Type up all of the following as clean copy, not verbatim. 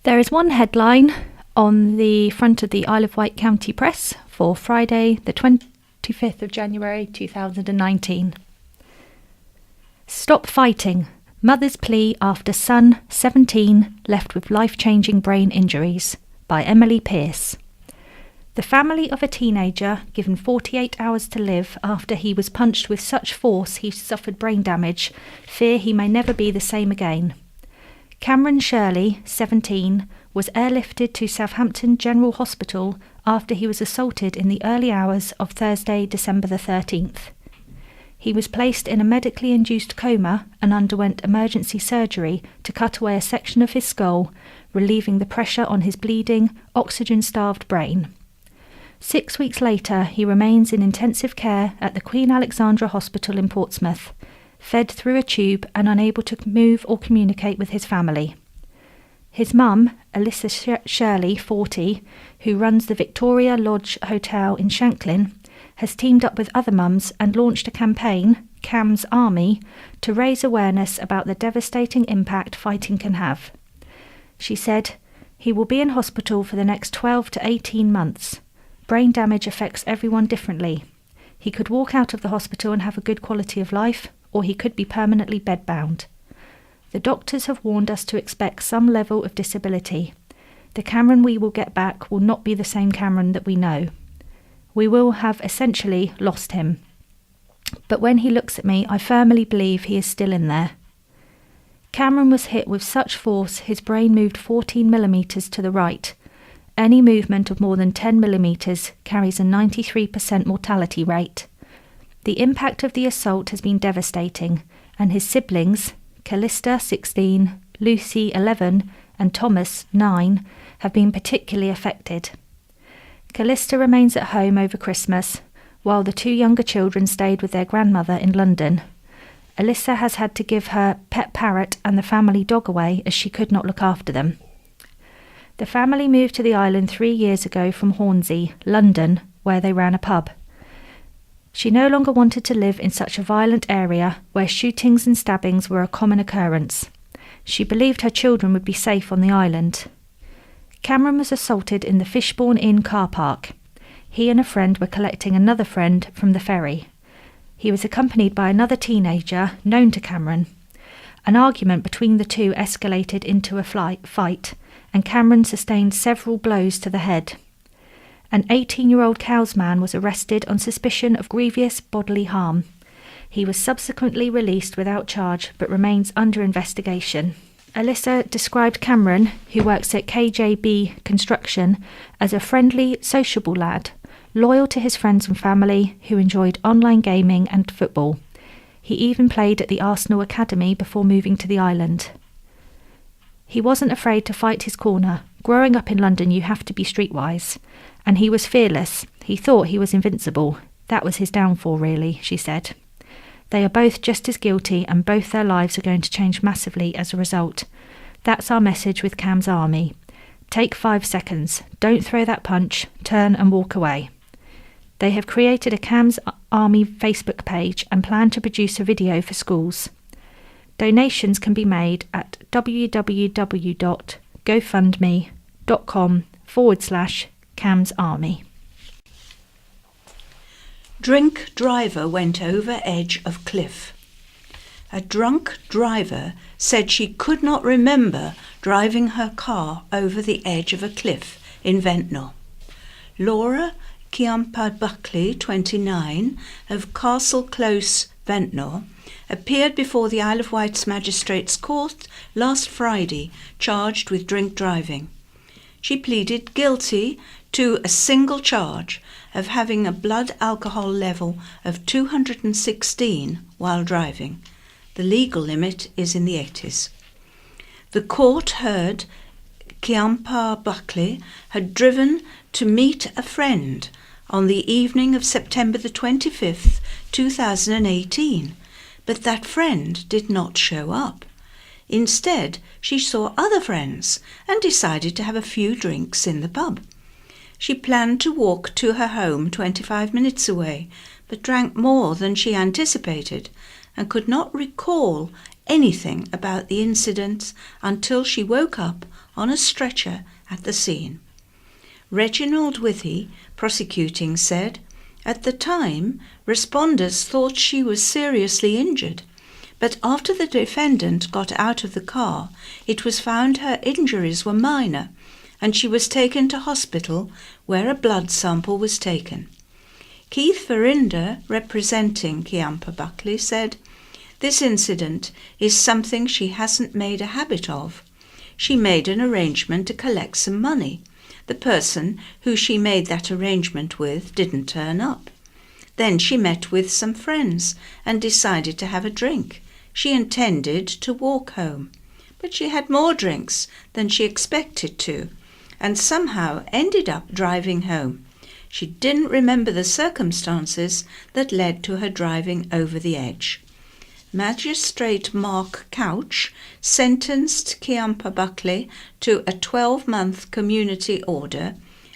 There is one headline on the front of the Isle of Wight County Press for Friday, the 25th of January 2019. Stop fighting. Mother's plea after son, 17, left with life-changing brain injuries, by Emily Pearce. The family of a teenager given 48 hours to live after he was punched with such force he suffered brain damage fear he may never be the same again. Cameron Shirley, 17, was airlifted to Southampton General Hospital after he was assaulted in the early hours of Thursday, December the 13th. He was placed in a medically induced coma and underwent emergency surgery to cut away a section of his skull, relieving the pressure on his bleeding, oxygen-starved brain. 6 weeks later, he remains in intensive care at the Queen Alexandra Hospital in Portsmouth, fed through a tube and unable to move or communicate with his family. His mum, Alyssa Shirley, 40, who runs the Victoria Lodge Hotel in Shanklin, has teamed up with other mums and launched a campaign, Cam's Army, to raise awareness about the devastating impact fighting can have. She said, "He will be in hospital for the next 12 to 18 months. Brain damage affects everyone differently. He could walk out of the hospital and have a good quality of life, or he could be permanently bedbound. The doctors have warned us to expect some level of disability. The Cameron we will get back will not be the same Cameron that we know. We will have essentially lost him. But when he looks at me, I firmly believe he is still in there." Cameron was hit with such force his brain moved 14 millimetres to the right. Any movement of more than 10 millimetres carries a 93% mortality rate. The impact of the assault has been devastating, and his siblings, Callista, 16, Lucy, 11, and Thomas, 9, have been particularly affected. Callista remains at home over Christmas, while the two younger children stayed with their grandmother in London. Alyssa has had to give her pet parrot and the family dog away as she could not look after them. The family moved to the island 3 years ago from Hornsey, London, where they ran a pub. She no longer wanted to live in such a violent area where shootings and stabbings were a common occurrence. She believed her children would be safe on the island. Cameron was assaulted in the Fishbourne Inn car park. He and a friend were collecting another friend from the ferry. He was accompanied by another teenager known to Cameron. An argument between the two escalated into a fight, and Cameron sustained several blows to the head. An 18-year-old cowsman was arrested on suspicion of grievous bodily harm. He was subsequently released without charge but remains under investigation. Alyssa described Cameron, who works at KJB Construction, as a friendly, sociable lad, loyal to his friends and family, who enjoyed online gaming and football. He even played at the Arsenal Academy before moving to the island. He wasn't afraid to fight his corner. Growing up in London, you have to be streetwise. And he was fearless. He thought he was invincible. That was his downfall, really, she said. They are both just as guilty, and both their lives are going to change massively as a result. That's our message with Cam's Army. Take 5 seconds. Don't throw that punch. Turn and walk away. They have created a Cam's Army Facebook page and plan to produce a video for schools. Donations can be made at www.gofundme.com/Cam's Army. Drink driver went over edge of cliff. A drunk driver said she could not remember driving her car over the edge of a cliff in Ventnor. Laura Kiampa-Buckley, 29, of Castle Close, Ventnor, appeared before the Isle of Wight's Magistrates' Court last Friday, charged with drink driving. She pleaded guilty to a single charge of having a blood alcohol level of 216 while driving. The legal limit is in the 80s. The court heard Kiampa-Buckley had driven to meet a friend on the evening of September the 25th, 2018, but that friend did not show up. Instead, she saw other friends and decided to have a few drinks in the pub. She planned to walk to her home 25 minutes away, but drank more than she anticipated and could not recall anything about the incident until she woke up on a stretcher at the scene. Reginald Withy, prosecuting, said, "At the time, responders thought she was seriously injured, but after the defendant got out of the car, it was found her injuries were minor, and she was taken to hospital where a blood sample was taken." Keith Verinder, representing Kiampa Buckley, said, "This incident is something she hasn't made a habit of. She made an arrangement to collect some money. The person who she made that arrangement with didn't turn up. Then she met with some friends and decided to have a drink. She intended to walk home, but she had more drinks than she expected to, and somehow ended up driving home. She didn't remember the circumstances that led to her driving over the edge." Magistrate Mark Couch sentenced Kiampa Buckley to a 12-month community order,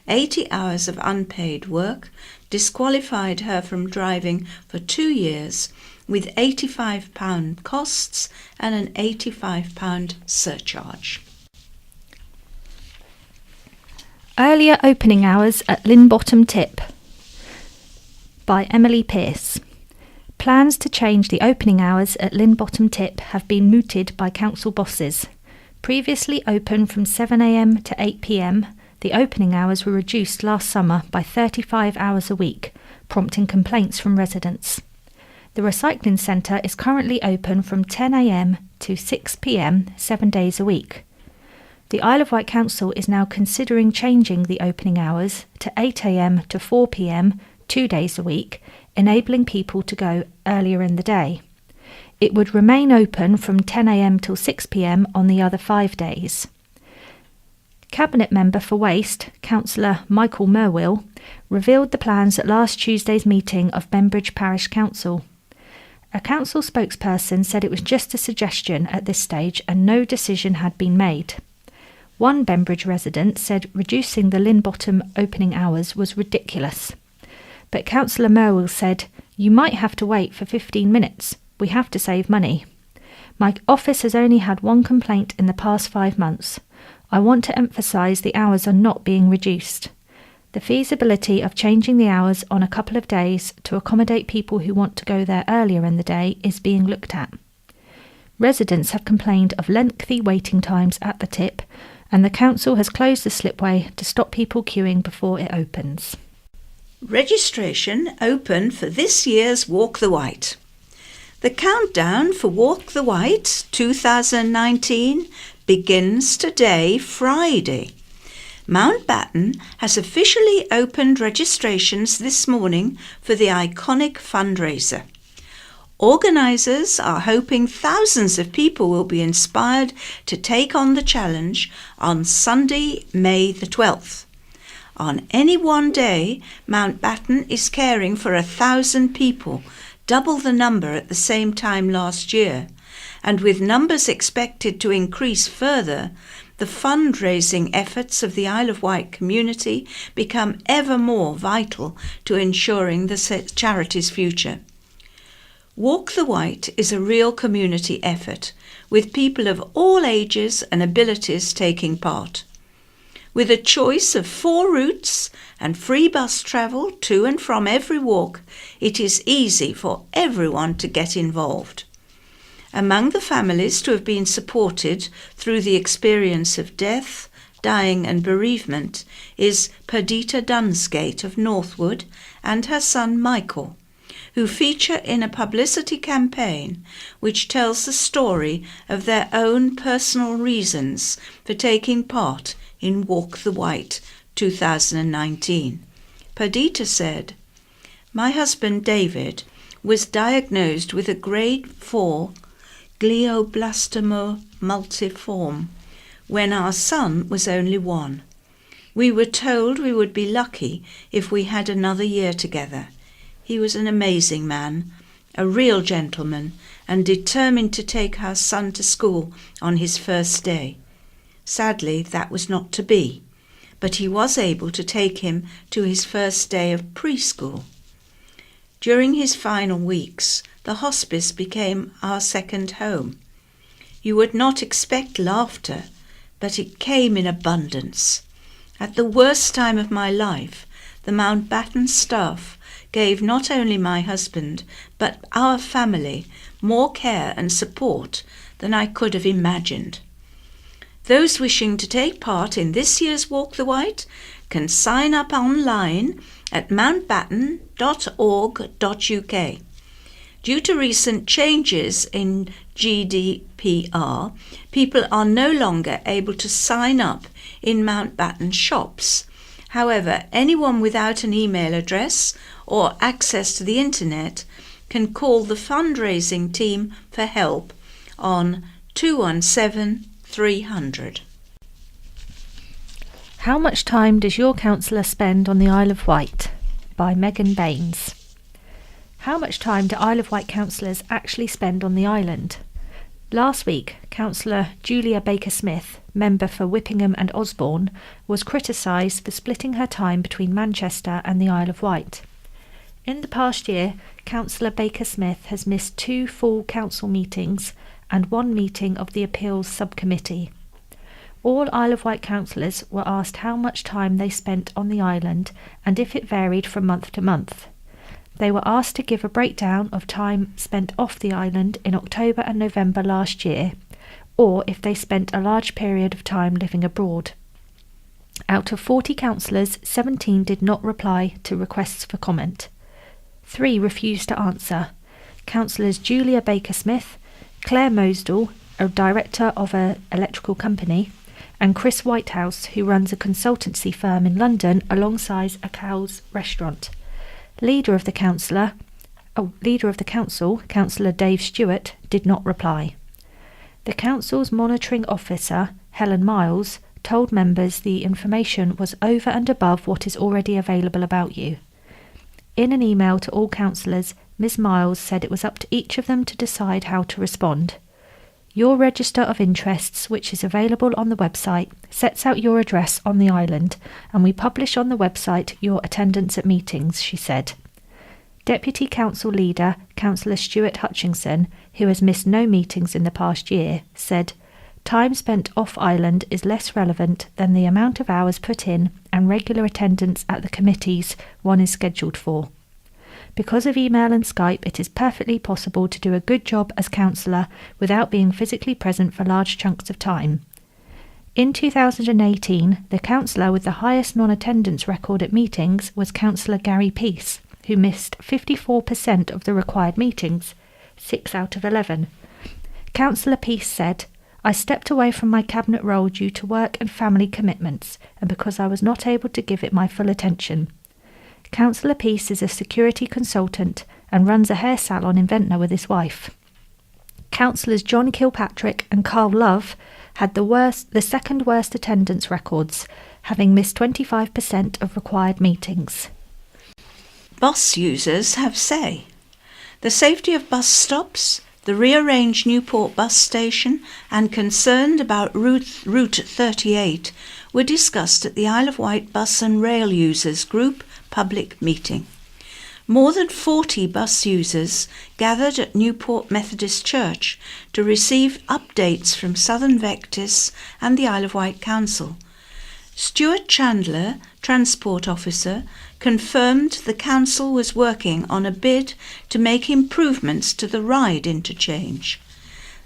80 hours of unpaid work, disqualified her from driving for 2 years, with £85 costs and an £85 surcharge. Earlier opening hours at Linbottom Tip by Emily Pearce. Plans to change the opening hours at Linbottom Tip have been mooted by council bosses. Previously open from 7 a.m. to 8 p.m, the opening hours were reduced last summer by 35 hours a week, prompting complaints from residents. The recycling centre is currently open from 10 a.m. to 6 p.m, 7 days a week. The Isle of Wight Council is now considering changing the opening hours to 8 a.m. to 4 p.m, 2 days a week, enabling people to go earlier in the day. It would remain open from 10 a.m. till 6 p.m. on the other 5 days. Cabinet member for Waste, Councillor Michael Merwill, revealed the plans at last Tuesday's meeting of Bembridge Parish Council. A council spokesperson said it was just a suggestion at this stage and no decision had been made. One Bembridge resident said reducing the Linbottom opening hours was ridiculous. But Councillor Merwill said, "You might have to wait for 15 minutes. We have to save money. My office has only had one complaint in the past 5 months. I want to emphasise the hours are not being reduced. The feasibility of changing the hours on a couple of days to accommodate people who want to go there earlier in the day is being looked at." Residents have complained of lengthy waiting times at the tip, and the council has closed the slipway to stop people queuing before it opens. Registration open for this year's Walk the Wight. The countdown for Walk the Wight 2019 begins today, Friday. Mountbatten has officially opened registrations this morning for the iconic fundraiser. Organisers are hoping thousands of people will be inspired to take on the challenge on Sunday, May the 12th. On any one day, Mountbatten is caring for 1,000 people, double the number at the same time last year, and with numbers expected to increase further, the fundraising efforts of the Isle of Wight community become ever more vital to ensuring the charity's future. Walk the Wight is a real community effort, with people of all ages and abilities taking part. With a choice of 4 routes and free bus travel to and from every walk, it is easy for everyone to get involved. Among the families to have been supported through the experience of death, dying and bereavement is Perdita Dunsgate of Northwood and her son Michael, who feature in a publicity campaign which tells the story of their own personal reasons for taking part in Walk the Wight 2019. Perdita said, "My husband David was diagnosed with a grade 4 glioblastoma multiforme when our son was only 1. We were told we would be lucky if we had another year together. He was an amazing man, a real gentleman, and determined to take our son to school on his first day. Sadly, that was not to be, but he was able to take him to his first day of preschool. During his final weeks, the hospice became our second home. You would not expect laughter, but it came in abundance. At the worst time of my life, the Mountbatten staff gave not only my husband, but our family more care and support than I could have imagined. Those wishing to take part in this year's Walk the Wight can sign up online at mountbatten.org.uk. Due to recent changes in GDPR, people are no longer able to sign up in Mountbatten shops. However, anyone without an email address or access to the internet can call the fundraising team for help on 217 300. How much time does your counsellor spend on the Isle of Wight? By Megan Baines. How much time do Isle of Wight counsellors actually spend on the island? Last week, Councillor Julia Baker-Smith, member for Whippingham and Osborne, was criticised for splitting her time between Manchester and the Isle of Wight. In the past year, Councillor Baker-Smith has missed 2 full council meetings and 1 meeting of the Appeals Subcommittee. All Isle of Wight councillors were asked how much time they spent on the island and if it varied from month to month. They were asked to give a breakdown of time spent off the island in October and November last year, or if they spent a large period of time living abroad. Out of 40 councillors, 17 did not reply to requests for comment. 3 refused to answer. Councillors Julia Baker-Smith, Claire Mosdell, a director of an electrical company, and Chris Whitehouse, who runs a consultancy firm in London alongside a Cow's restaurant. Leader of the council, Councillor Dave Stewart, did not reply. The council's monitoring officer, Helen Miles, told members the information was over and above what is already available about you. In an email to all councillors, Ms Miles said it was up to each of them to decide how to respond. Your register of interests, which is available on the website, sets out your address on the island, and we publish on the website your attendance at meetings, she said. Deputy Council Leader, Councillor Stuart Hutchinson, who has missed no meetings in the past year, said, "Time spent off-island is less relevant than the amount of hours put in and regular attendance at the committees one is scheduled for. Because of email and Skype, it is perfectly possible to do a good job as councillor without being physically present for large chunks of time." In 2018, the councillor with the highest non-attendance record at meetings was Councillor Gary Peace, who missed 54% of the required meetings, 6 out of 11. Councillor Peace said, "I stepped away from my cabinet role due to work and family commitments, and because I was not able to give it my full attention." Councillor Peace is a security consultant and runs a hair salon in Ventnor with his wife. Councillors John Kilpatrick and Carl Love had the second worst attendance records, having missed 25% of required meetings. Bus users have say. The safety of bus stops, the rearranged Newport bus station, and concerned about Route 38 were discussed at the Isle of Wight Bus and Rail Users Group public meeting. More than 40 bus users gathered at Newport Methodist Church to receive updates from Southern Vectis and the Isle of Wight Council. Stuart Chandler, Transport Officer, confirmed the council was working on a bid to make improvements to the Ryde interchange.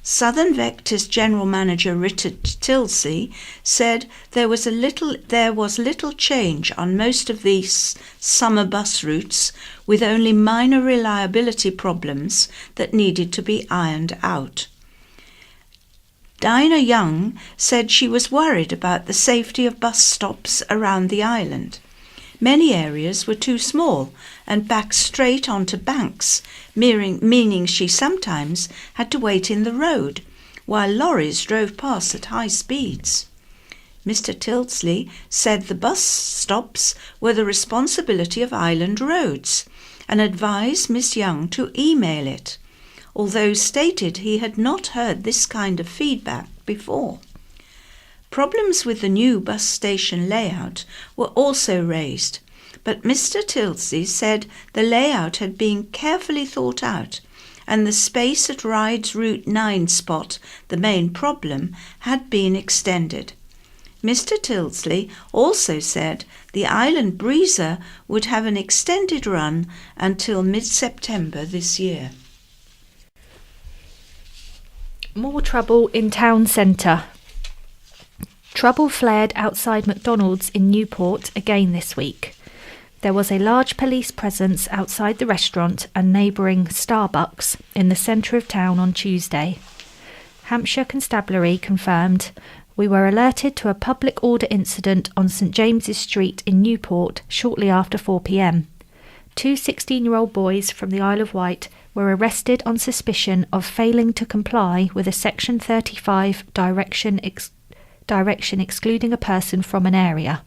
Southern Vectis General Manager Richard Tilsey said there was little change on most of these summer bus routes, with only minor reliability problems that needed to be ironed out. Dinah Young said she was worried about the safety of bus stops around the island. Many areas were too small and backed straight onto banks, meaning she sometimes had to wait in the road while lorries drove past at high speeds. Mr. Tilsley said the bus stops were the responsibility of Island Roads and advised Miss Young to email it, although stated he had not heard this kind of feedback before. Problems with the new bus station layout were also raised, but Mr. Tilsey said the layout had been carefully thought out and the space at Ryde's Route 9 spot, the main problem, had been extended. Mr. Tilsley also said the Island Breezer would have an extended run until mid-September this year. More trouble in town centre. Trouble flared outside McDonald's in Newport again this week. There was a large police presence outside the restaurant and neighbouring Starbucks in the centre of town on Tuesday. Hampshire Constabulary confirmed, "We were alerted to a public order incident on St James's Street in Newport shortly after 4 p.m. Two 16-year-old boys from the Isle of Wight were arrested on suspicion of failing to comply with a Section 35 direction excluding a person from an area.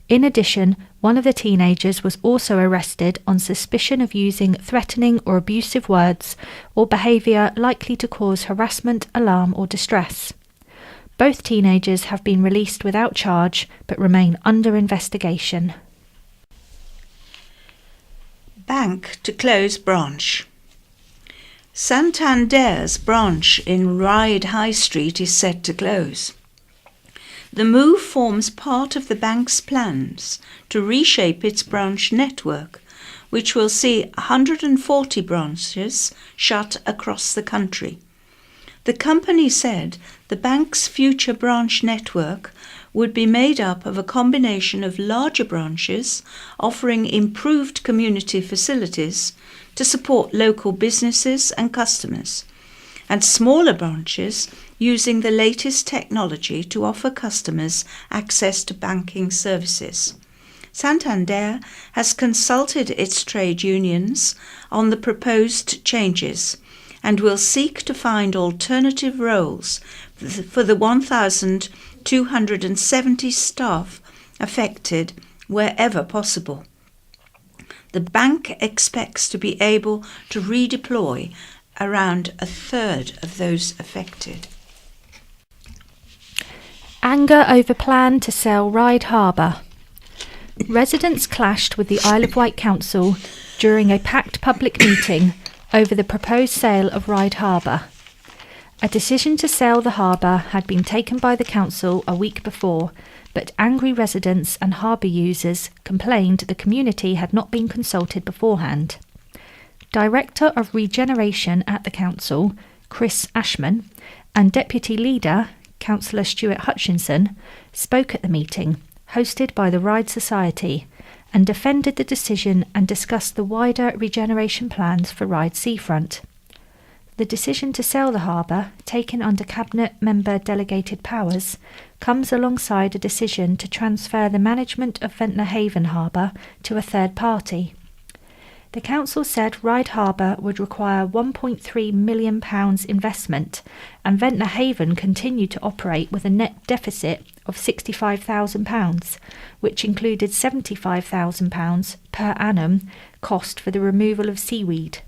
In addition, one of the teenagers was also arrested on suspicion of using threatening or abusive words or behaviour likely to cause harassment, alarm or distress. Both teenagers have been released without charge but remain under investigation." Bank to close branch. Santander's branch in Ryde High Street is set to close. The move forms part of the bank's plans to reshape its branch network, which will see 140 branches shut across the country. The company said the bank's future branch network would be made up of a combination of larger branches offering improved community facilities to support local businesses and customers, and smaller branches using the latest technology to offer customers access to banking services. Santander has consulted its trade unions on the proposed changes and will seek to find alternative roles for the 1,270 staff affected wherever possible. The bank expects to be able to redeploy around a third of those affected. Anger over plan to sell Ryde Harbour. Residents clashed with the Isle of Wight Council during a packed public meeting over the proposed sale of Ryde Harbour. A decision to sell the harbour had been taken by the council a week before, but angry residents and harbour users complained the community had not been consulted beforehand. Director of Regeneration at the council, Chris Ashman, and Deputy Leader, Councillor Stuart Hutchinson, spoke at the meeting, hosted by the Ryde Society, and defended the decision and discussed the wider regeneration plans for Ryde seafront. The decision to sell the harbour, taken under Cabinet member delegated powers, comes alongside a decision to transfer the management of Ventnor Haven Harbour to a third party. The council said Ryde Harbour would require £1.3 million investment, and Ventnor Haven continued to operate with a net deficit of £65,000, which included £75,000 per annum cost for the removal of seaweed.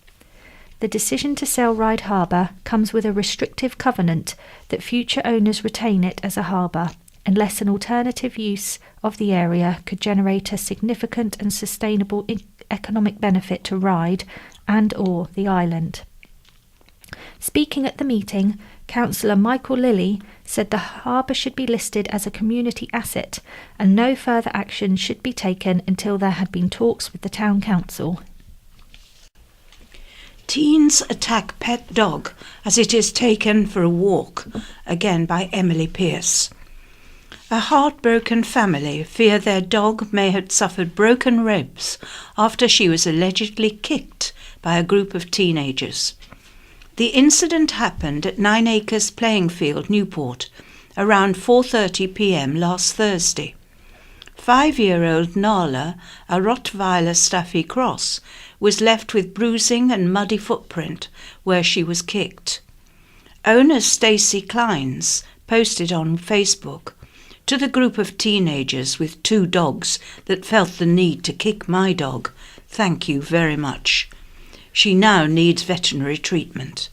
The decision to sell Ryde Harbour comes with a restrictive covenant that future owners retain it as a harbour, unless an alternative use of the area could generate a significant and sustainable economic benefit to Ryde and or the island. Speaking at the meeting, Councillor Michael Lilly said the harbour should be listed as a community asset and no further action should be taken until there had been talks with the town council. Teens attack pet dog as it is taken for a walk, again by Emily Pearce. A heartbroken family fear their dog may have suffered broken ribs after she was allegedly kicked by a group of teenagers. The incident happened at 9 Acres Playing Field, Newport, around 4:30 p.m. last Thursday. 5-year-old Nala, a Rottweiler Staffy Cross, was left with bruising and muddy footprint where she was kicked. Owner Stacey Kleins posted on Facebook, "To the group of teenagers with 2 dogs that felt the need to kick my dog, thank you very much. She now needs veterinary treatment.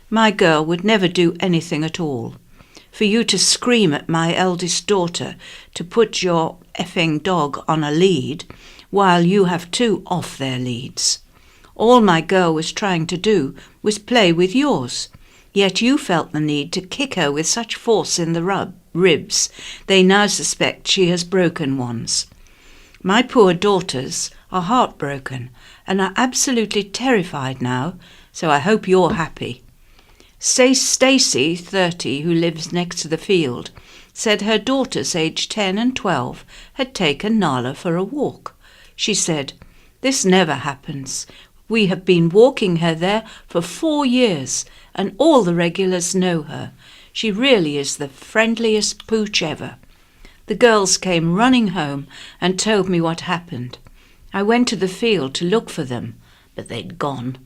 My girl would never do anything at all. For you to scream at my eldest daughter to put your effing dog on a lead while you have 2 off their leads. All my girl was trying to do was play with yours, yet you felt the need to kick her with such force in the ribs, they now suspect she has broken ones. My poor daughters are heartbroken and are absolutely terrified now, so I hope you're happy. Stacey, 30, who lives next to the field, said her daughters aged 10 and 12 had taken Nala for a walk. She said, "This never happens. We have been walking her there for 4 years, and all the regulars know her. She really is the friendliest pooch ever." The girls came running home and told me what happened. I went to the field to look for them, but they'd gone.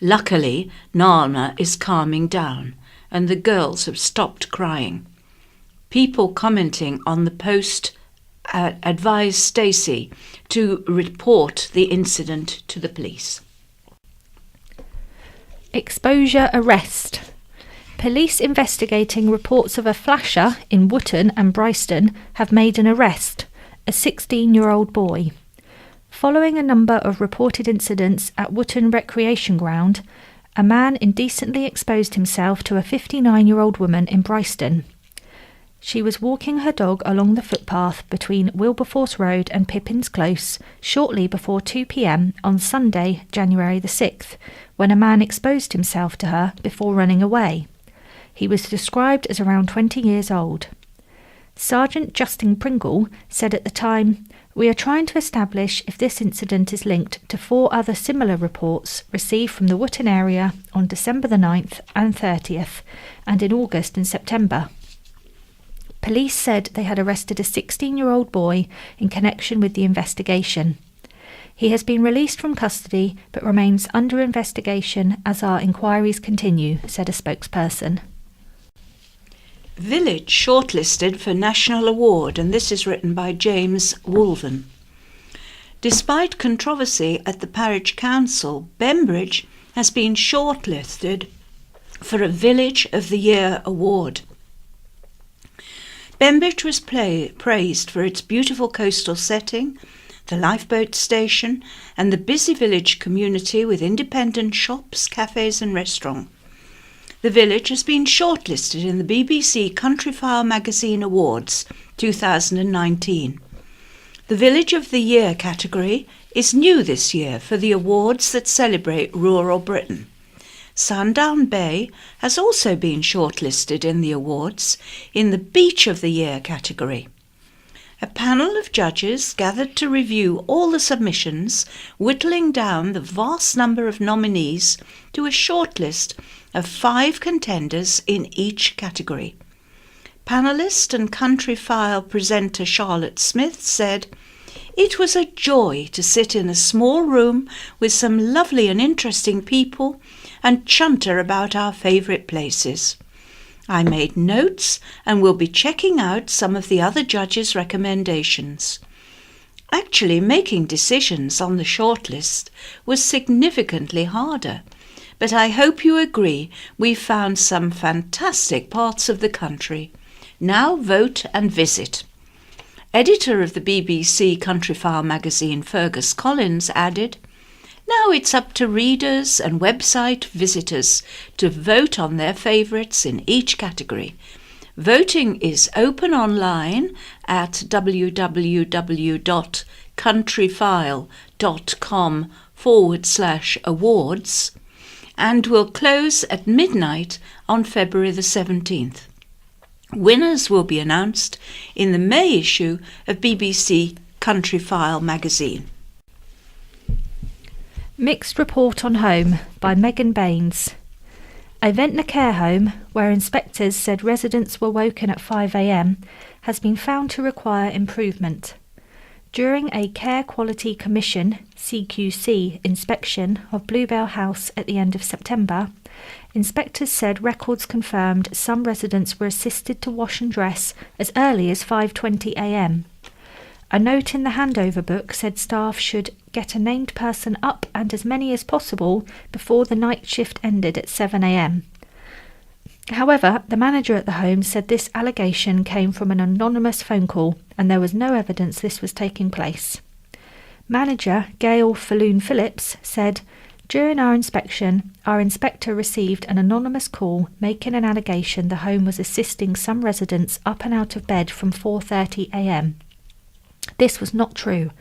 Luckily, Nala is calming down, and the girls have stopped crying. People commenting on the post advised Stacey to report the incident to the police. Exposure arrest. Police investigating reports of a flasher in Wootton and Bryston have made an arrest, a 16-year-old boy. Following a number of reported incidents at Wootton Recreation Ground, a man indecently exposed himself to a 59-year-old woman in Bryston. She was walking her dog along the footpath between Wilberforce Road and Pippins Close shortly before 2 p.m. on Sunday, January the 6th, when a man exposed himself to her before running away. He was described as around 20 years old. Sergeant Justin Pringle said at the time, "We are trying to establish if this incident is linked to 4 other similar reports received from the Wootton area on December the 9th and 30th, and in August and September." Police said they had arrested a 16-year-old boy in connection with the investigation. He has been released from custody but remains under investigation as our inquiries continue, said a spokesperson. Village shortlisted for National Award, and this is written by James Woolven. Despite controversy at the Parish Council, Bembridge has been shortlisted for a Village of the Year award. Bembridge was praised for its beautiful coastal setting, the lifeboat station, and the busy village community with independent shops, cafes and restaurants. The village has been shortlisted in the BBC Countryfile Magazine Awards 2019. The Village of the Year category is new this year for the awards that celebrate rural Britain. Sandown Bay has also been shortlisted in the awards in the Beach of the Year category. A panel of judges gathered to review all the submissions, whittling down the vast number of nominees to a shortlist of 5 contenders in each category. Panellist and Countryfile presenter Charlotte Smith said, "It was a joy to sit in a small room with some lovely and interesting people and chunter about our favourite places. I made notes and will be checking out some of the other judges' recommendations." Actually, making decisions on the shortlist was significantly harder, but I hope you agree we found some fantastic parts of the country. Now vote and visit. Editor of the BBC Countryfile magazine Fergus Collins added, "Now it's up to readers and website visitors to vote on their favourites in each category. Voting is open online at www.countryfile.com/awards and will close at midnight on February the 17th. Winners will be announced in the May issue of BBC Countryfile magazine. Mixed report on home by Megan Baines. A Ventnor care home, where inspectors said residents were woken at 5 a.m, has been found to require improvement. During a Care Quality Commission (CQC) inspection of Bluebell House at the end of September, inspectors said records confirmed some residents were assisted to wash and dress as early as 5:20 a.m. A note in the handover book said staff should get a named person up and as many as possible before the night shift ended at 7 a.m. However, the manager at the home said this allegation came from an anonymous phone call and there was no evidence this was taking place. Manager Gail Falloon Phillips said, During our inspection, our inspector received an anonymous call making an allegation the home was assisting some residents up and out of bed from 4:30 a.m. This was not true.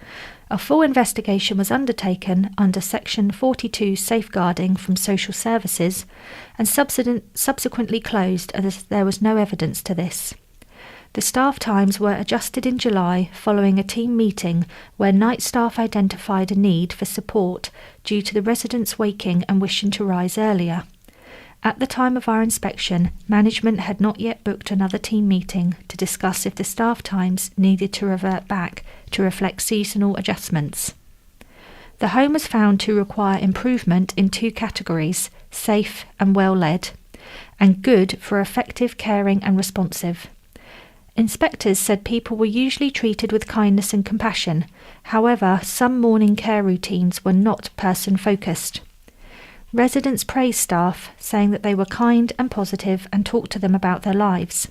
A full investigation was undertaken under Section 42 Safeguarding from Social Services and subsequently closed as there was no evidence to this. The staff times were adjusted in July following a team meeting where night staff identified a need for support due to the residents waking and wishing to rise earlier. At the time of our inspection, management had not yet booked another team meeting to discuss if the staff times needed to revert back to reflect seasonal adjustments. The home was found to require improvement in 2 categories, safe and well-led, and good for effective, caring and responsive. Inspectors said people were usually treated with kindness and compassion. However, some morning care routines were not person-focused. Residents praised staff, saying that they were kind and positive and talked to them about their lives.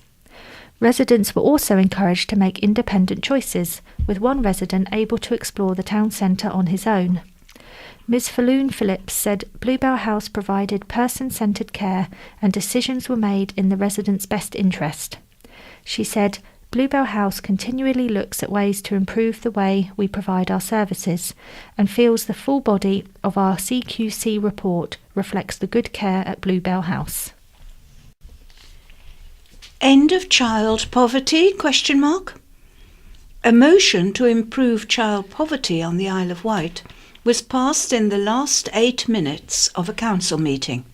Residents were also encouraged to make independent choices, with one resident able to explore the town centre on his own. Ms. Falloon Phillips said Bluebell House provided person-centred care and decisions were made in the residents' best interest. She said, Bluebell House continually looks at ways to improve the way we provide our services and feels the full body of our CQC report reflects the good care at Bluebell House. End of child poverty? A motion to improve child poverty on the Isle of Wight was passed in the last 8 minutes of a council meeting.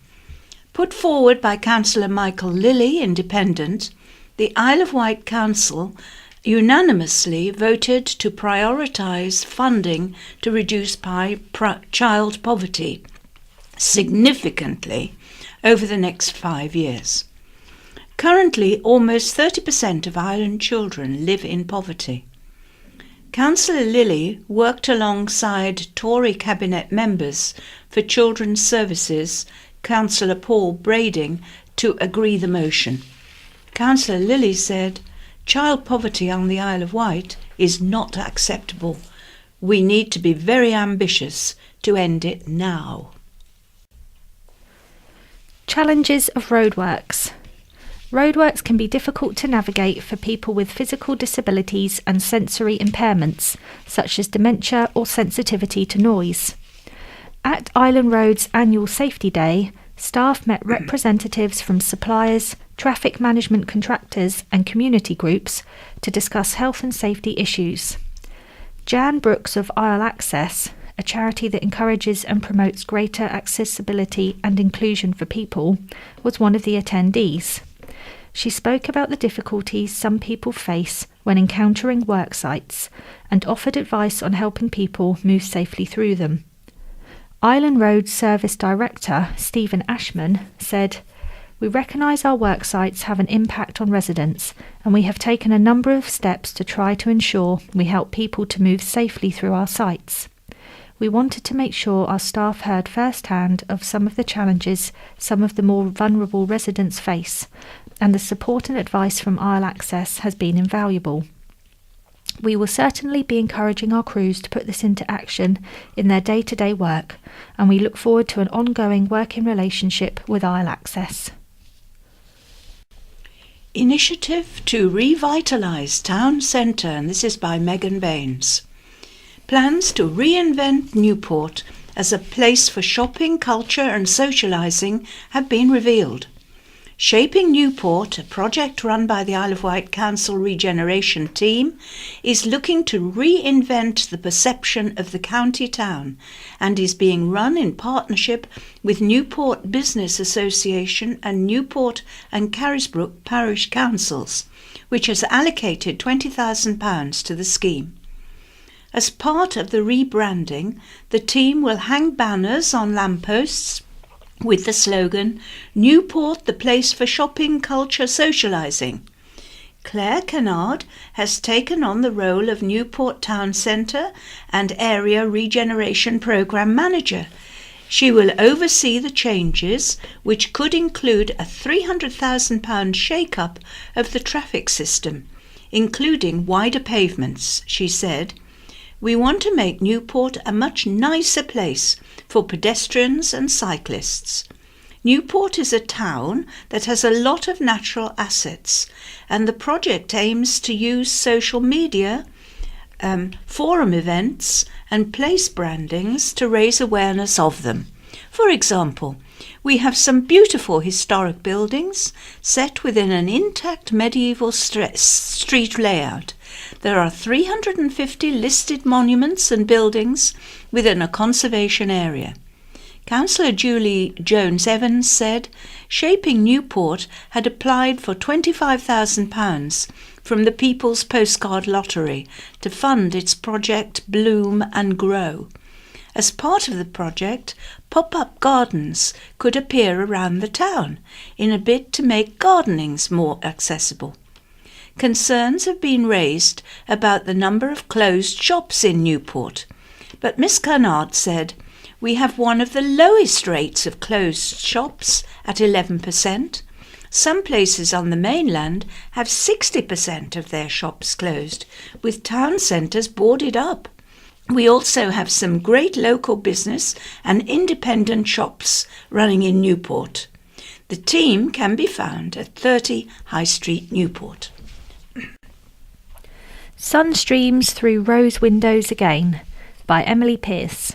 Put forward by Councillor Michael Lilly, Independent, the Isle of Wight Council unanimously voted to prioritise funding to reduce child poverty significantly over the next 5 years. Currently, almost 30% of island children live in poverty. Councillor Lilly worked alongside Tory Cabinet members for Children's Services, Councillor Paul Brading, to agree the motion. Councillor Lilly said, child poverty on the Isle of Wight is not acceptable. We need to be very ambitious to end it now. Challenges of roadworks. Roadworks can be difficult to navigate for people with physical disabilities and sensory impairments, such as dementia or sensitivity to noise. At Island Road's annual Safety Day, staff met representatives from suppliers, traffic management contractors and community groups to discuss health and safety issues. Jan Brooks of Isle Access, a charity that encourages and promotes greater accessibility and inclusion for people, was one of the attendees. She spoke about the difficulties some people face when encountering work sites and offered advice on helping people move safely through them. Island Road Service Director Stephen Ashman said, "We recognise our work sites have an impact on residents and we have taken a number of steps to try to ensure we help people to move safely through our sites. We wanted to make sure our staff heard firsthand of some of the challenges some of the more vulnerable residents face, and the support and advice from Isle Access has been invaluable. We will certainly be encouraging our crews to put this into action in their day-to-day work, and we look forward to an ongoing working relationship with Isle Access." Initiative to revitalise town centre, and this is by Megan Baines. Plans to reinvent Newport as a place for shopping, culture and socialising have been revealed. Shaping Newport, a project run by the Isle of Wight Council Regeneration Team, is looking to reinvent the perception of the county town and is being run in partnership with Newport Business Association and Newport and Carisbrooke Parish Councils, which has allocated £20,000 to the scheme. As part of the rebranding, the team will hang banners on lampposts with the slogan, "Newport, the place for shopping, culture, socialising." Claire Kennard has taken on the role of Newport Town Centre and Area Regeneration Programme Manager. She will oversee the changes, which could include a £300,000 shake-up of the traffic system, including wider pavements, she said. We want to make Newport a much nicer place for pedestrians and cyclists. Newport is a town that has a lot of natural assets, and the project aims to use social media, forum events and place brandings to raise awareness of them. For example, we have some beautiful historic buildings set within an intact medieval street layout. There are 350 listed monuments and buildings within a conservation area. Councillor Julie Jones-Evans said Shaping Newport had applied for £25,000 from the People's Postcard Lottery to fund its project Bloom and Grow. As part of the project, pop-up gardens could appear around the town in a bid to make gardenings more accessible. Concerns have been raised about the number of closed shops in Newport, but Miss Carnard said, "We have one of the lowest rates of closed shops at 11%. Some places on the mainland have 60% of their shops closed, with town centres boarded up. We also have some great local business and independent shops running in Newport. The team can be found at 30 High Street, Newport." Sun Streams Through Rose Windows Again by Emily Pearce.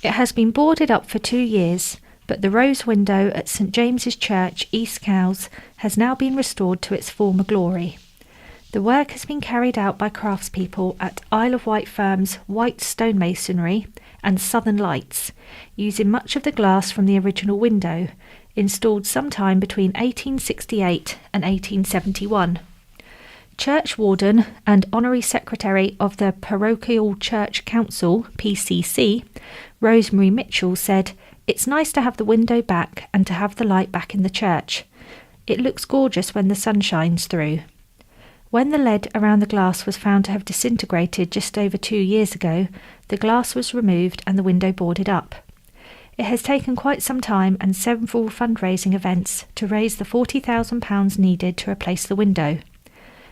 It has been boarded up for 2 years, but the rose window at St James's Church, East Cowes, has now been restored to its former glory. The work has been carried out by craftspeople at Isle of Wight firms Wight Stonemasonry and Southern Lights, using much of the glass from the original window, installed sometime between 1868 and 1871. Church Warden and Honorary Secretary of the Parochial Church Council, PCC, Rosemary Mitchell said, "It's nice to have the window back and to have the light back in the church. It looks gorgeous when the sun shines through." When the lead around the glass was found to have disintegrated just over 2 years ago, the glass was removed and the window boarded up. It has taken quite some time and several fundraising events to raise the £40,000 needed to replace the window.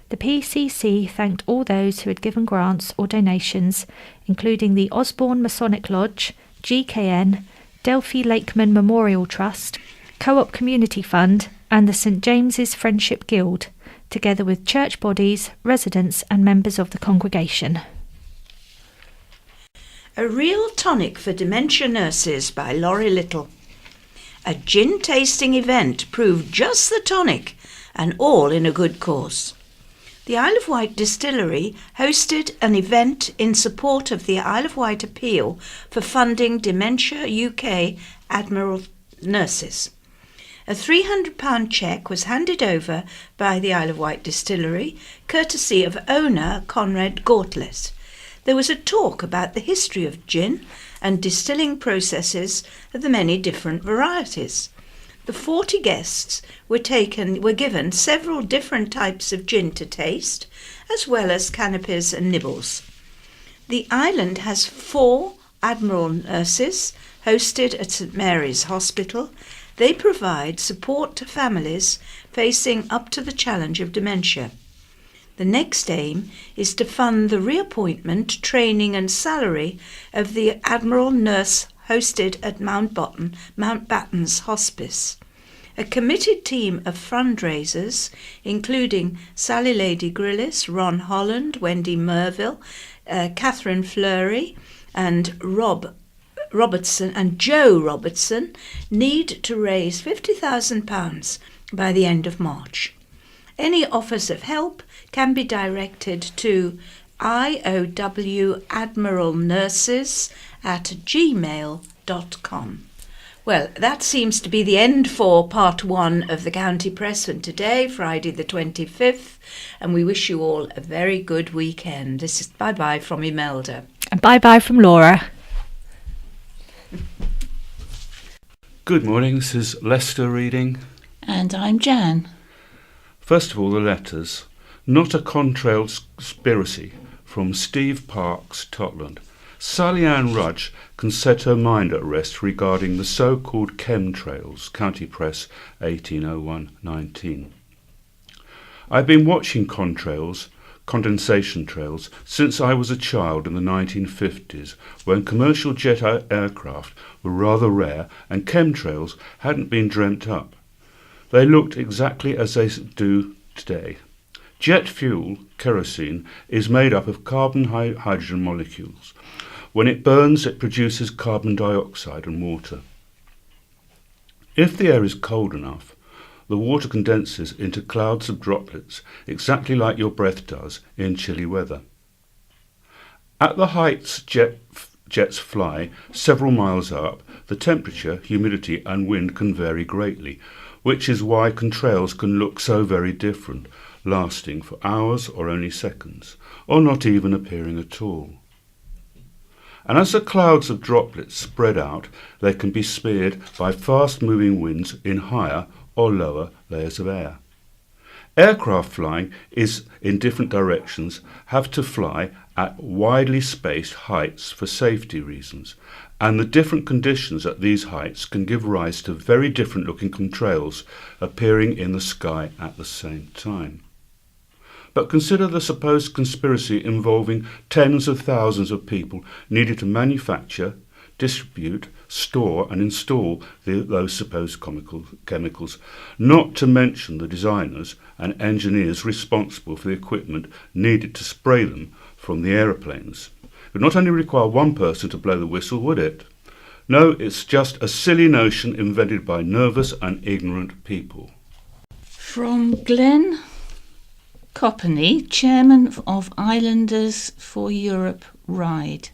The PCC thanked all those who had given grants or donations, including the Osborne Masonic Lodge, GKN, Delphi Lakeman Memorial Trust, Co-op Community Fund and the St James's Friendship Guild, together with church bodies, residents and members of the congregation. A Real Tonic for Dementia Nurses by Laurie Little. A gin tasting event proved just the tonic, and all in a good cause. The Isle of Wight Distillery hosted an event in support of the Isle of Wight appeal for funding Dementia UK Admiral nurses. A £300 cheque was handed over by the Isle of Wight Distillery, courtesy of owner Conrad Gauntlett. There was a talk about the history of gin and distilling processes of the many different varieties. The 40 guests were given several different types of gin to taste, as well as canapes and nibbles. The island has 4 Admiral nurses hosted at St Mary's Hospital. They provide support to families facing up to the challenge of dementia. The next aim is to fund the reappointment, training and salary of the Admiral nurse hosted at Mountbatten's Hospice. A committed team of fundraisers, including Sally Lady Grillis, Ron Holland, Wendy Merville, Catherine Fleury and Robertson and Joe Robertson, need to raise £50,000 by the end of March. Any offers of help can be directed to iowadmiralnurses@gmail.com. Well, that seems to be the end for part 1 of the County Press for today, Friday the 25th, and we wish you all a very good weekend. This is bye-bye from Imelda. And bye-bye from Laura. Good morning, this is Lester reading. And I'm Jan. First of all, the letters. Not a Contrail Conspiracy from Steve Parks, Totland. Sally Ann Rudge can set her mind at rest regarding the so-called chemtrails. County Press, 1801-19. I've been watching contrails, condensation trails since I was a child in the 1950s, when commercial jet aircraft were rather rare and chemtrails hadn't been dreamt up. They looked exactly as they do today. Jet fuel, kerosene, is made up of carbon-hydrogen molecules. When it burns, it produces carbon dioxide and water. If the air is cold enough, the water condenses into clouds of droplets, exactly like your breath does in chilly weather. At the heights jets fly, several miles up, the temperature, humidity and wind can vary greatly, which is why contrails can look so very different, lasting for hours or only seconds, or not even appearing at all. And as the clouds of droplets spread out, they can be smeared by fast-moving winds in higher or lower layers of air. Aircraft flying is in different directions have to fly at widely spaced heights for safety reasons, and the different conditions at these heights can give rise to very different looking contrails appearing in the sky at the same time. But consider the supposed conspiracy involving tens of thousands of people needed to manufacture, distribute, store and install those supposed chemicals, not to mention the designers and engineers responsible for the equipment needed to spray them from the aeroplanes. It would not only require one person to blow the whistle, would it? No, it's just a silly notion invented by nervous and ignorant people. From Glenn Copperney, Chairman of Islanders for Europe Ride.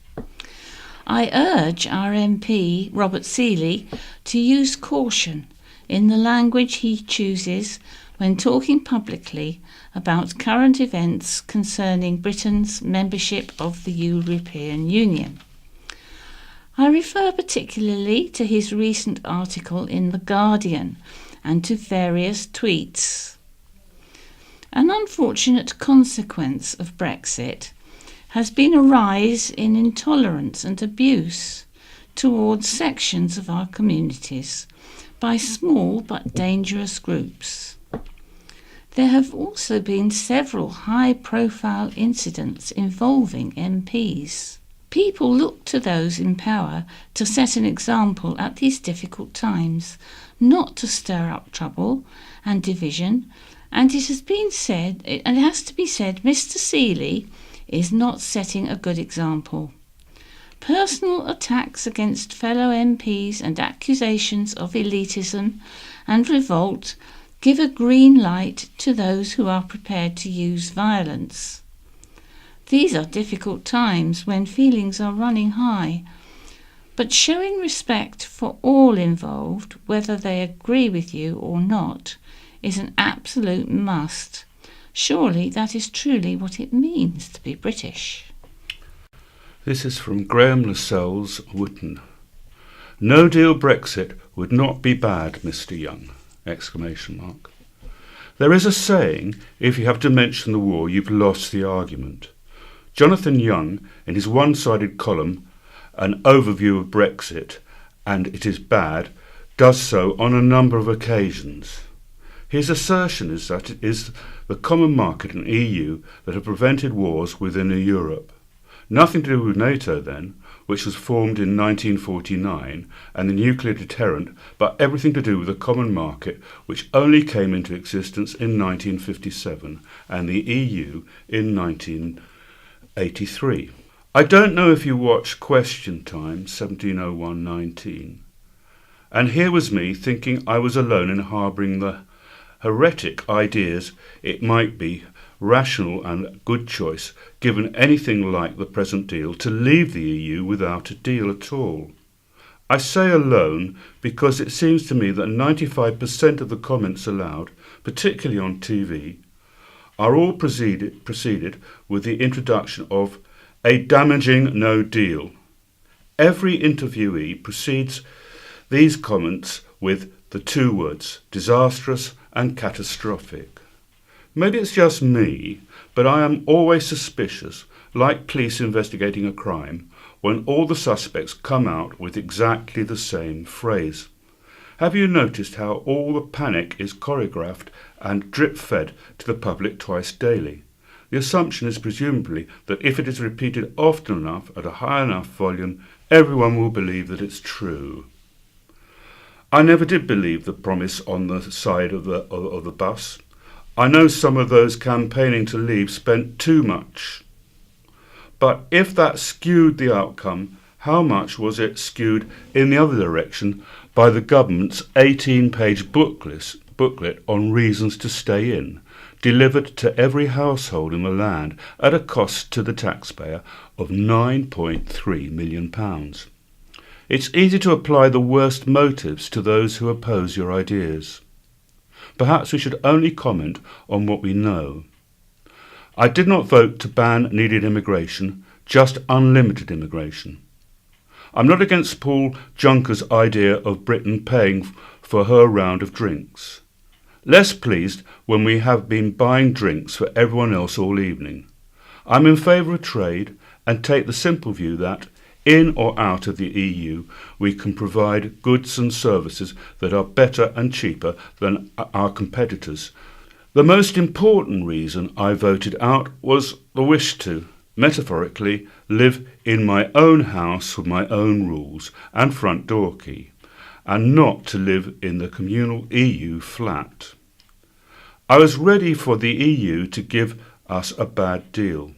I urge our MP, Robert Seeley, to use caution in the language he chooses when talking publicly about current events concerning Britain's membership of the European Union. I refer particularly to his recent article in The Guardian and to various tweets. An unfortunate consequence of Brexit has been a rise in intolerance and abuse towards sections of our communities by small but dangerous groups. There have also been several high-profile incidents involving MPs. People look to those in power to set an example at these difficult times, not to stir up trouble and division, and it has to be said, Mr. Seeley is not setting a good example. Personal attacks against fellow MPs and accusations of elitism and revolt give a green light to those who are prepared to use violence. These are difficult times when feelings are running high, but showing respect for all involved, whether they agree with you or not, is an absolute must. Surely that is truly what it means to be British. This is from Graham Lascelles Wootton. No deal Brexit would not be bad, Mr. Young! There is a saying, if you have to mention the war, you've lost the argument. Jonathan Young, in his one-sided column, An Overview of Brexit, and It is Bad, does so on a number of occasions. His assertion is that it is the common market and EU that have prevented wars within Europe. Nothing to do with NATO then, which was formed in 1949, and the nuclear deterrent, but everything to do with the common market, which only came into existence in 1957, and the EU in 1983. I don't know if you watched Question Time 1701-19. And here was me thinking I was alone in harbouring the heretic ideas it might be rational and good choice, given anything like the present deal, to leave the EU without a deal at all. I say alone because it seems to me that 95% of the comments allowed, particularly on TV, are all preceded with the introduction of a damaging no deal. Every interviewee precedes these comments with the two words disastrous and catastrophic. Maybe it's just me, but I am always suspicious, like police investigating a crime, when all the suspects come out with exactly the same phrase. Have you noticed how all the panic is choreographed and drip-fed to the public twice daily? The assumption is presumably that if it is repeated often enough at a high enough volume, everyone will believe that it's true. I never did believe the promise on the side of the bus. I know some of those campaigning to leave spent too much. But if that skewed the outcome, how much was it skewed in the other direction by the government's 18-page booklet on reasons to stay in, delivered to every household in the land at a cost to the taxpayer of £9.3 million. It's easy to apply the worst motives to those who oppose your ideas. Perhaps we should only comment on what we know. I did not vote to ban needed immigration, just unlimited immigration. I'm not against Paul Junker's idea of Britain paying for her round of drinks. Less pleased when we have been buying drinks for everyone else all evening. I'm in favour of trade and take the simple view that, in or out of the EU, we can provide goods and services that are better and cheaper than our competitors. The most important reason I voted out was the wish to, metaphorically, live in my own house with my own rules and front door key, and not to live in the communal EU flat. I was ready for the EU to give us a bad deal.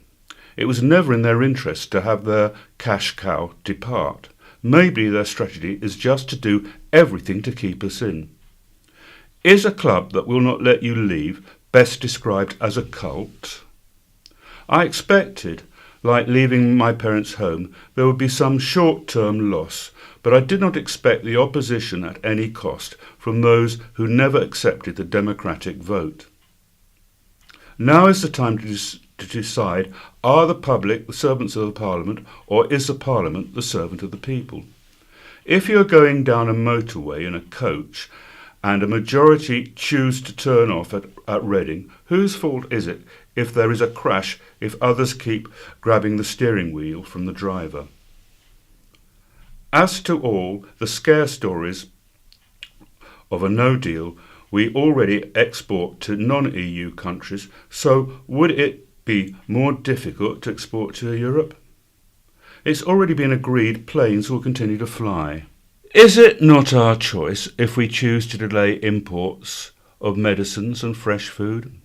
It was never in their interest to have their cash cow depart. Maybe their strategy is just to do everything to keep us in. Is a club that will not let you leave best described as a cult? I expected, like leaving my parents' home, there would be some short-term loss, but I did not expect the opposition at any cost from those who never accepted the democratic vote. Now is the time to decide, are the public the servants of the Parliament, or is the Parliament the servant of the people? If you are going down a motorway in a coach and a majority choose to turn off at Reading, whose fault is it if there is a crash if others keep grabbing the steering wheel from the driver? As to all the scare stories of a no deal, we already export to non-EU countries, so would it be more difficult to export to Europe? It's already been agreed planes will continue to fly. Is it not our choice if we choose to delay imports of medicines and fresh food?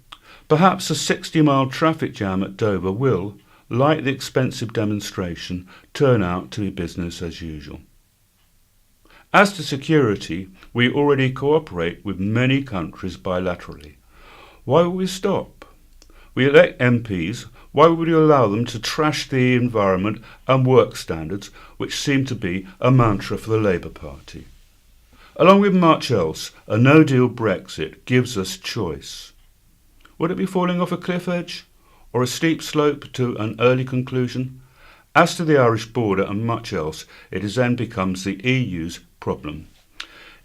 Perhaps a 60-mile traffic jam at Dover will, like the expensive demonstration, turn out to be business as usual. As to security, we already cooperate with many countries bilaterally. Why would we stop? We elect MPs. Why would we allow them to trash the environment and work standards, which seem to be a mantra for the Labour Party? Along with much else, a no-deal Brexit gives us choice. Would it be falling off a cliff edge, or a steep slope to an early conclusion? As to the Irish border and much else, it then becomes the EU's problem.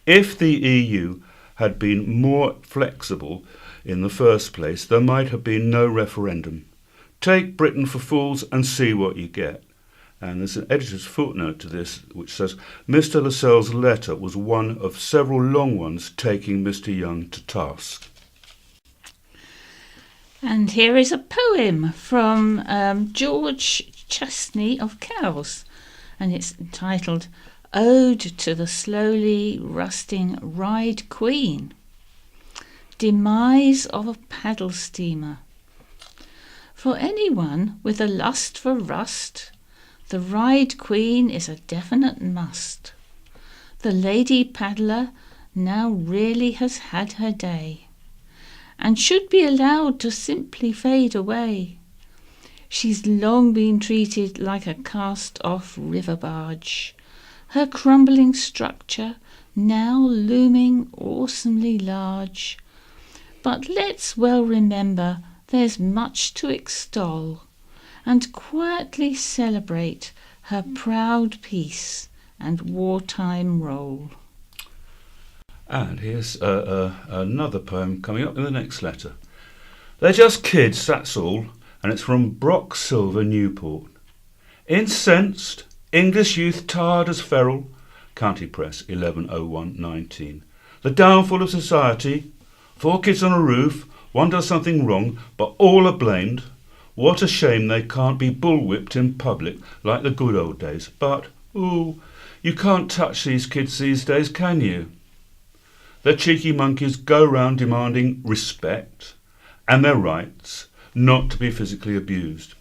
If the EU had been more flexible in the first place, there might have been no referendum. Take Britain for fools and see what you get. And there's an editor's footnote to this which says, Mr. Lascelles' letter was one of several long ones taking Mr. Young to task. And here is a poem from George Chesney of Cowes, and it's entitled Ode to the Slowly Rusting Ride Queen. Demise of a paddle steamer. For anyone with a lust for rust, the Ride Queen is a definite must. The lady paddler now really has had her day, and should be allowed to simply fade away. She's long been treated like a cast-off river barge, her crumbling structure now looming awesomely large. But let's well remember there's much to extol, and quietly celebrate her proud peace and wartime role. And here's another poem coming up in the next letter. They're just kids, that's all, and it's from Brock Silver, Newport. Incensed, English youth tarred as feral. County Press, 11/01/19. The downfall of society. 4 kids on a roof, one does something wrong, but all are blamed. What a shame they can't be bullwhipped in public like the good old days. But, ooh, you can't touch these kids these days, can you? The cheeky monkeys go round demanding respect and their rights not to be physically abused.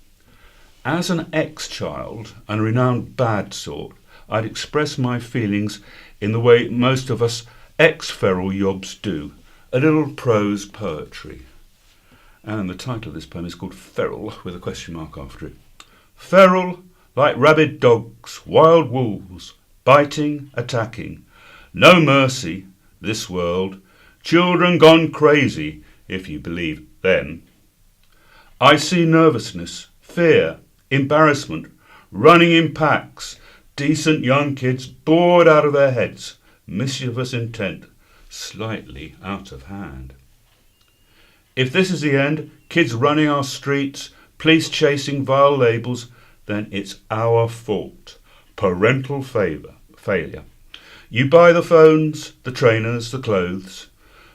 As an ex-child and a renowned bad sort, I'd express my feelings in the way most of us ex-feral yobs do, a little prose poetry. And the title of this poem is called Feral, with a question mark after it. Feral, like rabid dogs, wild wolves, biting, attacking. No mercy, this world. Children gone crazy, if you believe them. I see nervousness, fear, embarrassment, running in packs, decent young kids bored out of their heads, mischievous intent, slightly out of hand. If this is the end, kids running our streets, police chasing vile labels, then it's our fault. Parental failure. You buy the phones, the trainers, the clothes.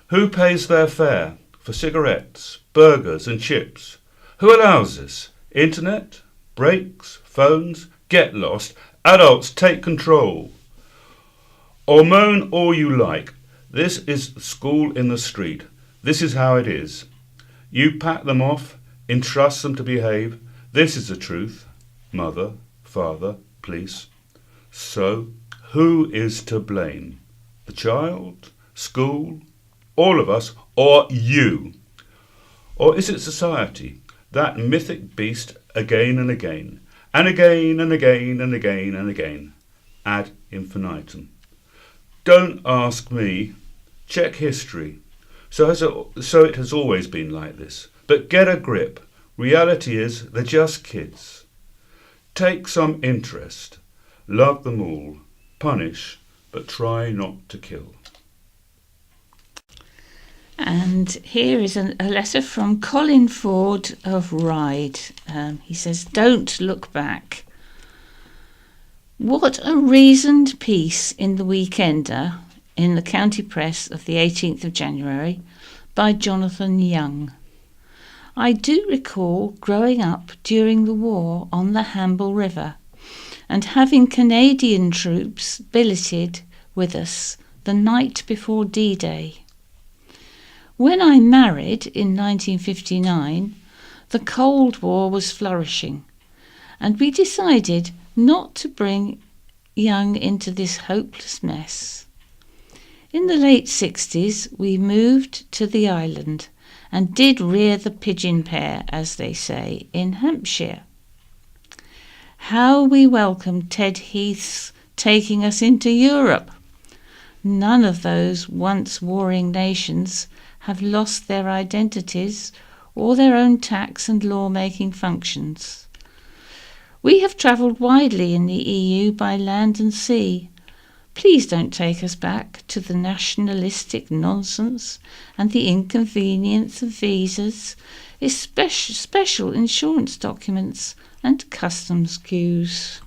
Who pays their fare for cigarettes, burgers and chips? Who allows this? Internet? Breaks? Phones? Get lost. Adults take control. Or moan all you like. This is school in the street. This is how it is. You pack them off, entrust them to behave. This is the truth. Mother, father, police. So, who is to blame? The child? School? All of us? Or you? Or is it society? That mythic beast again and again. And again and again and again and again. Ad infinitum. Don't ask me. Check history. So it has always been like this. But get a grip. Reality is they're just kids. Take some interest. Love them all. Punish, but try not to kill. And here is a letter from Colin Ford of Ryde. He says, "Don't look back." What a reasoned piece in the Weekender in the County Press of the 18th of January by Jonathan Young. I do recall growing up during the war on the Hamble River and having Canadian troops billeted with us the night before D-Day. When I married in 1959, the Cold War was flourishing, and we decided not to bring Young into this hopeless mess. In the late 60s, we moved to the island and did rear the pigeon pair, as they say, in Hampshire. How we welcomed Ted Heath's taking us into Europe. None of those once warring nations have lost their identities or their own tax and law-making functions. We have travelled widely in the EU by land and sea. Please don't take us back to the nationalistic nonsense and the inconvenience of visas, special insurance documents and customs queues.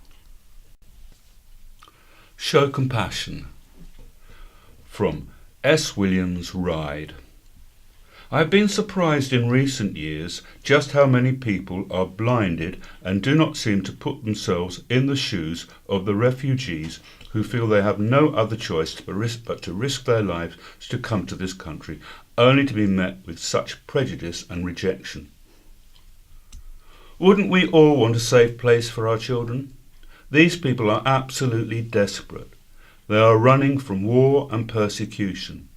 Show compassion. From S. Williams Ryde. I have been surprised in recent years just how many people are blinded and do not seem to put themselves in the shoes of the refugees who feel they have no other choice but to risk their lives to come to this country, only to be met with such prejudice and rejection. Wouldn't we all want a safe place for our children? These people are absolutely desperate. They are running from war and persecution.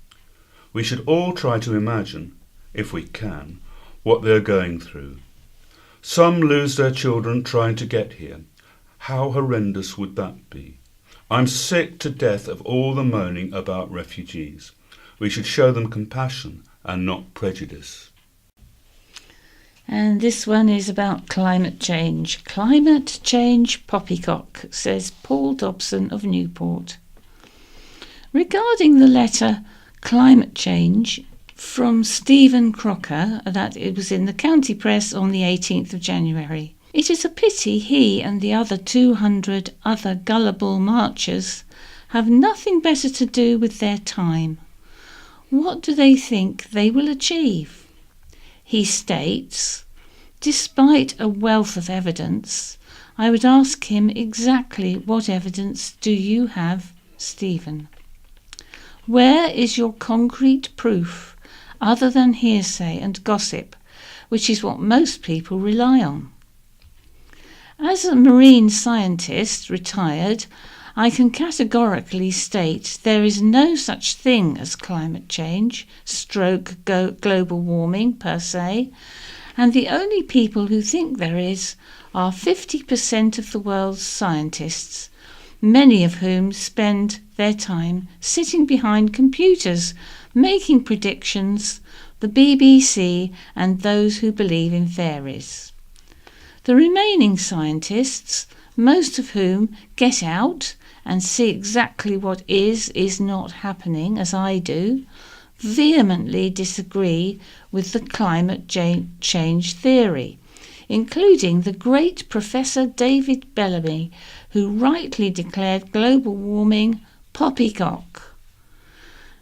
We should all try to imagine, if we can, what they are going through. Some lose their children trying to get here. How horrendous would that be? I'm sick to death of all the moaning about refugees. We should show them compassion and not prejudice. And this one is about climate change. Climate change poppycock, says Paul Dobson of Newport. Regarding the letter Climate Change from Stephen Crocker, that it was in the County Press on the 18th of January. It is a pity he and the other 200 other gullible marchers have nothing better to do with their time. What do they think they will achieve? He states, Despite a wealth of evidence, I would ask him exactly what evidence do you have, Stephen? Where is your concrete proof, other than hearsay and gossip, which is what most people rely on? As a marine scientist, retired, I can categorically state there is no such thing as climate change, global warming per se, and the only people who think there is are 50% of the world's scientists, many of whom spend their time sitting behind computers, making predictions, the BBC and those who believe in fairies. The remaining scientists, most of whom get out and see exactly what is not happening, as I do, vehemently disagree with the climate change theory, including the great Professor David Bellamy, who rightly declared global warming poppycock.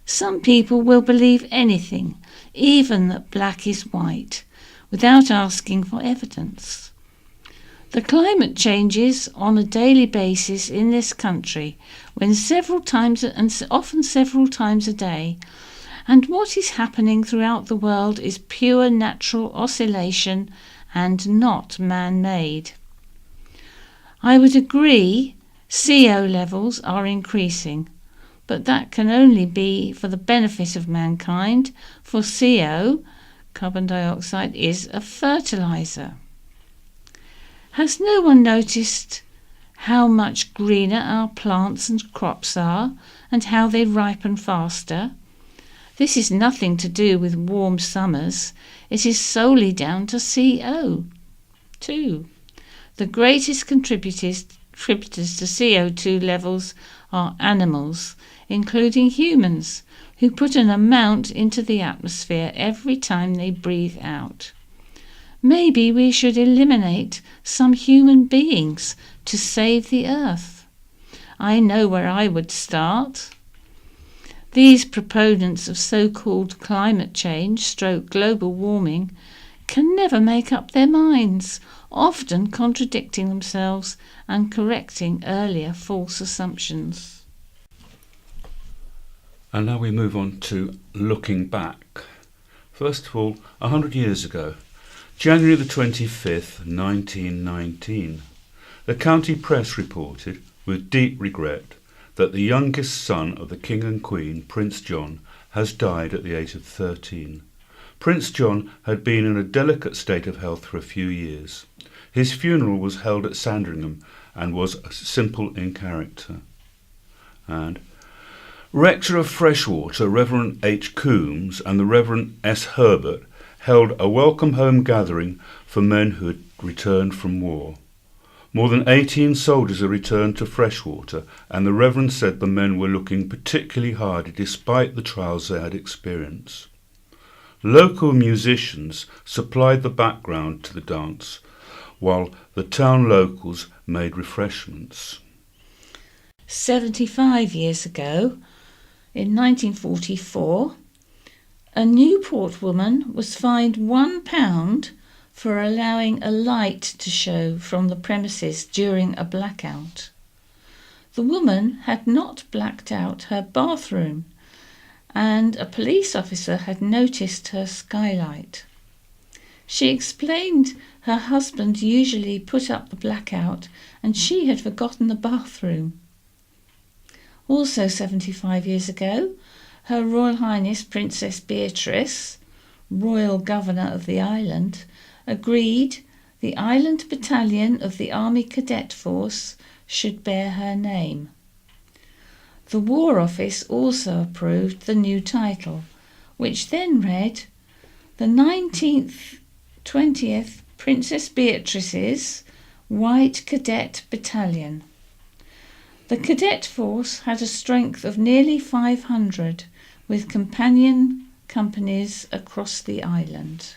Some people will believe anything, even that black is white, without asking for evidence. The climate changes on a daily basis in this country, when several times and often several times a day, and what is happening throughout the world is pure natural oscillation and not man-made. I would agree CO levels are increasing, but that can only be for the benefit of mankind, for CO, carbon dioxide, is a fertilizer. Has no one noticed how much greener our plants and crops are, and how they ripen faster? This is nothing to do with warm summers. It is solely down to CO. 2. The greatest contributors to CO2 levels are animals, including humans, who put an amount into the atmosphere every time they breathe out. Maybe we should eliminate some human beings to save the earth. I know where I would start. These proponents of so-called climate change / global warming can never make up their minds, often contradicting themselves and correcting earlier false assumptions. And now we move on to looking back. First of all, 100 years ago, January the 25th, 1919, the county press reported, with deep regret, that the youngest son of the King and Queen, Prince John, has died at the age of 13. Prince John had been in a delicate state of health for a few years. His funeral was held at Sandringham and was simple in character. And Rector of Freshwater, Reverend H. Coombs, and the Reverend S. Herbert held a welcome home gathering for men who had returned from war. More than 18 soldiers had returned to Freshwater, and the Reverend said the men were looking particularly hard despite the trials they had experienced. Local musicians supplied the background to the dance, while the town locals made refreshments. 75 years ago, in 1944, a Newport woman was fined £1 for allowing a light to show from the premises during a blackout. The woman had not blacked out her bathroom, and a police officer had noticed her skylight. She explained her husband usually put up the blackout and she had forgotten the bathroom. Also 75 years ago, Her Royal Highness Princess Beatrice, Royal Governor of the island, agreed the Island Battalion of the Army Cadet Force should bear her name. The War Office also approved the new title, which then read, the 19th 20th Princess Beatrice's Wight Cadet Battalion. The cadet force had a strength of nearly 500, with companion companies across the island.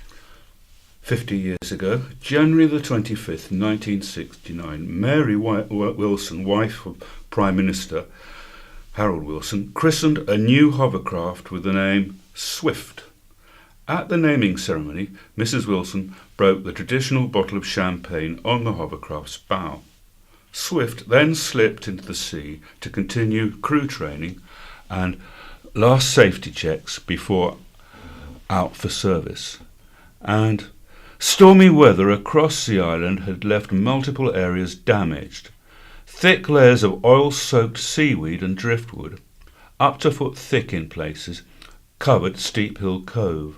50 years ago, January the 25th, 1969, Mary Wilson, wife of Prime Minister Harold Wilson, christened a new hovercraft with the name Swift, At the naming ceremony, Mrs. Wilson broke the traditional bottle of champagne on the hovercraft's bow. Swift then slipped into the sea to continue crew training and last safety checks before out for service. And stormy weather across the island had left multiple areas damaged. Thick layers of oil-soaked seaweed and driftwood, up to foot thick in places, covered Steep Hill Cove.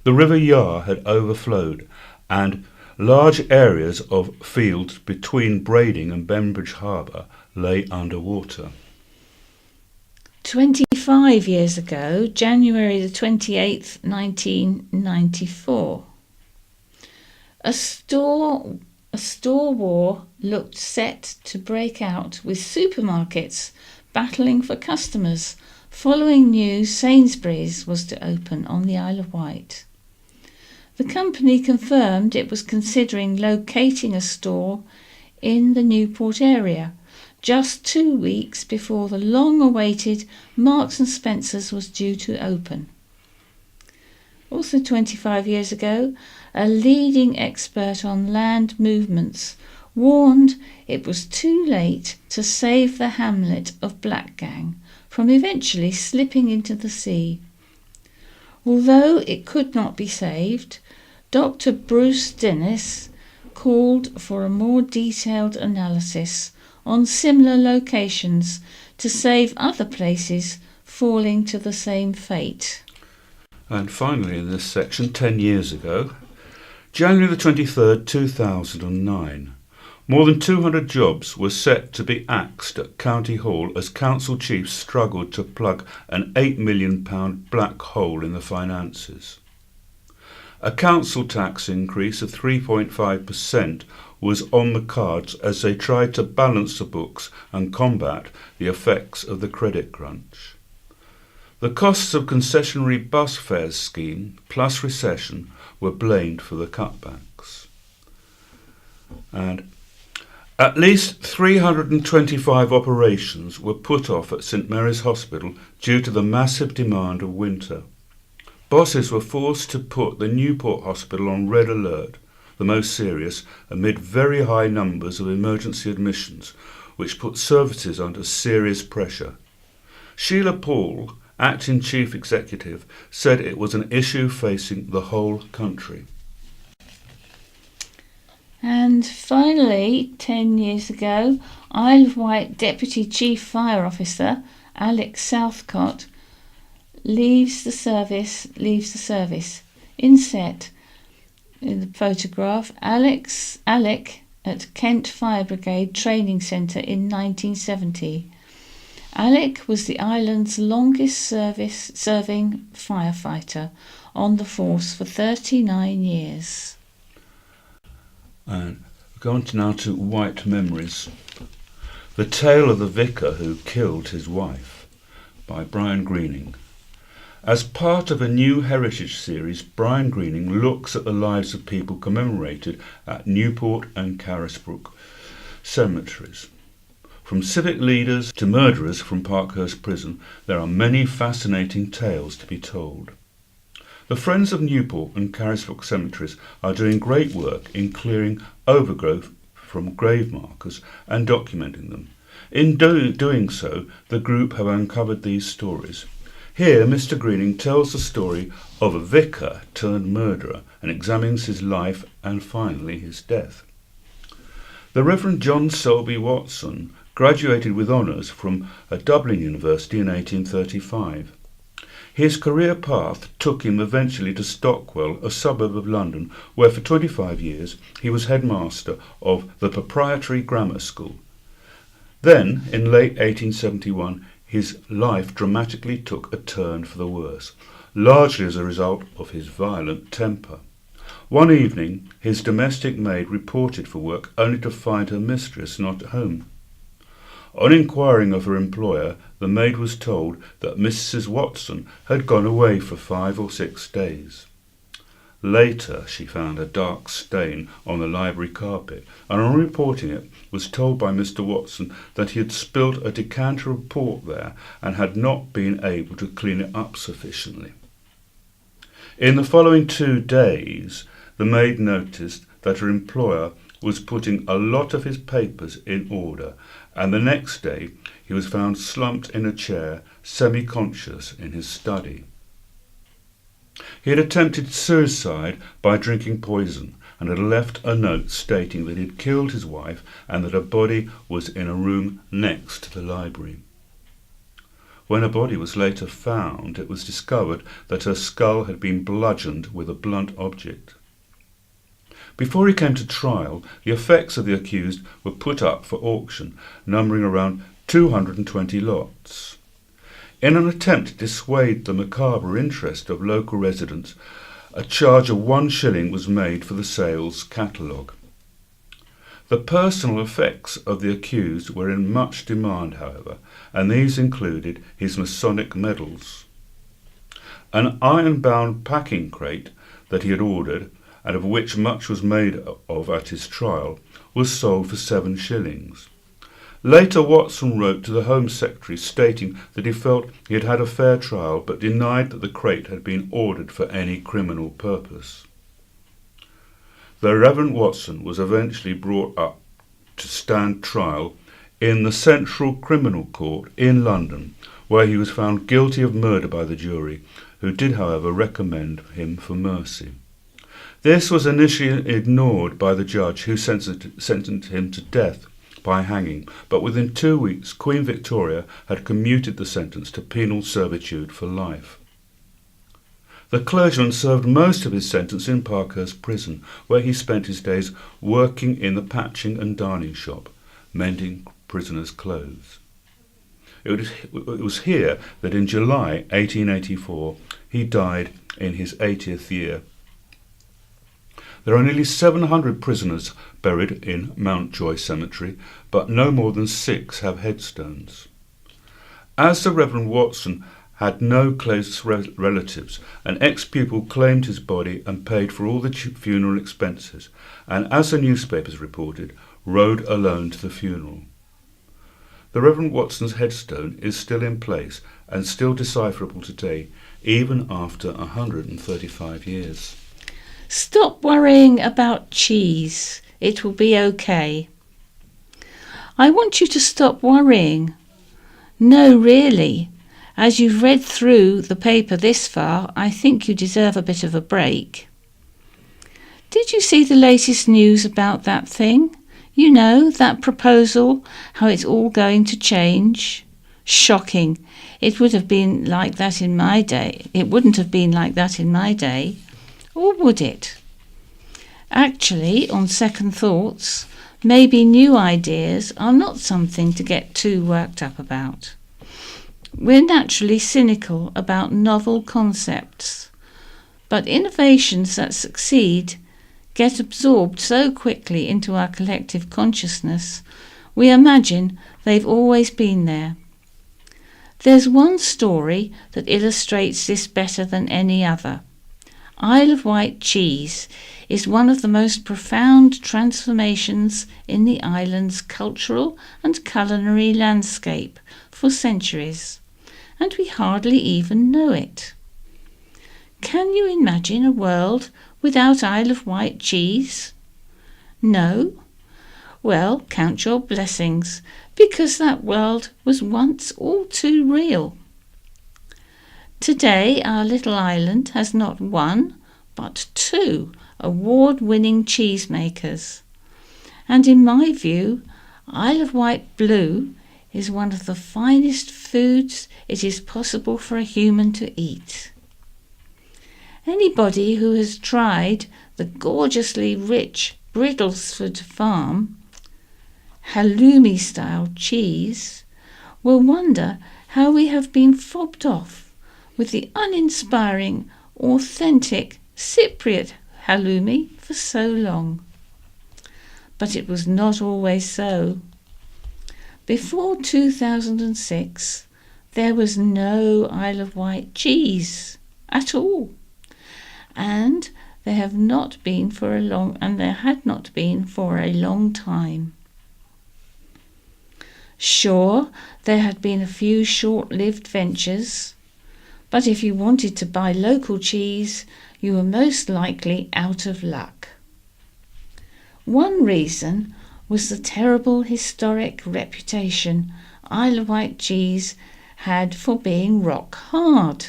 The River Yar had overflowed, and large areas of fields between Brading and Bembridge Harbour lay under water. 25 years ago, January the 28th, 1994. A store war looked set to break out, with supermarkets battling for customers following news Sainsbury's was to open on the Isle of Wight. The company confirmed it was considering locating a store in the Newport area, just 2 weeks before the long-awaited Marks and Spencer's was due to open. Also 25 years ago, a leading expert on land movements warned it was too late to save the hamlet of Blackgang from eventually slipping into the sea. Although it could not be saved, Dr. Bruce Dennis called for a more detailed analysis on similar locations to save other places falling to the same fate. And finally in this section, 10 years ago, January the 23rd, 2009, more than 200 jobs were set to be axed at County Hall as council chiefs struggled to plug an £8 million black hole in the finances. A council tax increase of 3.5% was on the cards as they tried to balance the books and combat the effects of the credit crunch. The costs of concessionary bus fares scheme plus recession were blamed for the cutbacks. And at least 325 operations were put off at St Mary's Hospital due to the massive demand of winter. Bosses were forced to put the Newport Hospital on red alert, the most serious, amid very high numbers of emergency admissions, which put services under serious pressure. Sheila Paul, Acting Chief Executive, said it was an issue facing the whole country. And finally, 10 years ago, Isle of Wight Deputy Chief Fire Officer Alex Southcott leaves the service. Inset in the photograph, Alec at Kent Fire Brigade Training Centre in 1970. Alec was the island's longest serving firefighter on the force for 39 years. And we're going now to Wight Memories. The Tale of the Vicar Who Killed His Wife by Brian Greening. As part of a new heritage series, Brian Greening looks at the lives of people commemorated at Newport and Carisbrooke cemeteries. From civic leaders to murderers from Parkhurst Prison, there are many fascinating tales to be told. The Friends of Newport and Carisbrooke cemeteries are doing great work in clearing overgrowth from grave markers and documenting them. In doing so, the group have uncovered these stories. Here, Mr. Greening tells the story of a vicar turned murderer and examines his life and finally his death. The Reverend John Selby Watson graduated with honours from a Dublin University in 1835. His career path took him eventually to Stockwell, a suburb of London, where for 25 years he was headmaster of the Proprietary Grammar School. Then, in late 1871, his life dramatically took a turn for the worse, largely as a result of his violent temper. One evening, his domestic maid reported for work only to find her mistress not at home. On inquiring of her employer, the maid was told that Mrs. Watson had gone away for 5 or 6 days. Later, she found a dark stain on the library carpet, and on reporting it, was told by Mr. Watson that he had spilt a decanter of port there and had not been able to clean it up sufficiently. In the following 2 days, the maid noticed that her employer was putting a lot of his papers in order, and the next day he was found slumped in a chair, semi-conscious in his study. He had attempted suicide by drinking poison and had left a note stating that he had killed his wife and that her body was in a room next to the library. When her body was later found, it was discovered that her skull had been bludgeoned with a blunt object. Before he came to trial, the effects of the accused were put up for auction, numbering around 220 lots. In an attempt to dissuade the macabre interest of local residents, a charge of 1 shilling was made for the sales catalogue. The personal effects of the accused were in much demand, however, and these included his Masonic medals. An iron-bound packing crate that he had ordered, and of which much was made of at his trial, was sold for 7 shillings. Later, Watson wrote to the Home Secretary stating that he felt he had had a fair trial, but denied that the crate had been ordered for any criminal purpose. The Reverend Watson was eventually brought up to stand trial in the Central Criminal Court in London, where he was found guilty of murder by the jury, who did, however, recommend him for mercy. This was initially ignored by the judge, who sentenced him to death by hanging, but within 2 weeks Queen Victoria had commuted the sentence to penal servitude for life. The clergyman served most of his sentence in Parkhurst Prison, where he spent his days working in the patching and darning shop, mending prisoners' clothes. It was here that in July 1884 he died in his 80th year. There are nearly 700 prisoners buried in Mountjoy Cemetery, but no more than 6 have headstones. As the Reverend Watson had no close relatives, an ex-pupil claimed his body and paid for all the funeral expenses, and as the newspapers reported, rode alone to the funeral. The Reverend Watson's headstone is still in place and still decipherable today, even after 135 years. Stop worrying about cheese. It will be okay. I want you to stop worrying. No, really. As you've read through the paper this far, I think you deserve a bit of a break. Did you see the latest news about that thing? You know, that proposal, how it's all going to change? Shocking. It would have been like that in my day. It wouldn't have been like that in my day. Or would it? Actually, on second thoughts, maybe new ideas are not something to get too worked up about. We're naturally cynical about novel concepts, but innovations that succeed get absorbed so quickly into our collective consciousness, we imagine they've always been there. There's one story that illustrates this better than any other. Isle of Wight cheese is one of the most profound transformations in the island's cultural and culinary landscape for centuries, and we hardly even know it. Can you imagine a world without Isle of Wight cheese? No? Well, count your blessings, because that world was once all too real. Today our little island has not 1, but 2 award-winning cheesemakers, and in my view, Isle of Wight Blue is one of the finest foods it is possible for a human to eat. Anybody who has tried the gorgeously rich Bridlesford Farm halloumi-style cheese will wonder how we have been fobbed off with the uninspiring, authentic Cypriot halloumi for so long. But it was not always so. Before 2006, there was no Isle of Wight cheese at all, and there had not been for a long time. Sure, there had been a few short-lived ventures, But if you wanted to buy local cheese, you were most likely out of luck. One reason was the terrible historic reputation Isle of Wight cheese had for being rock hard.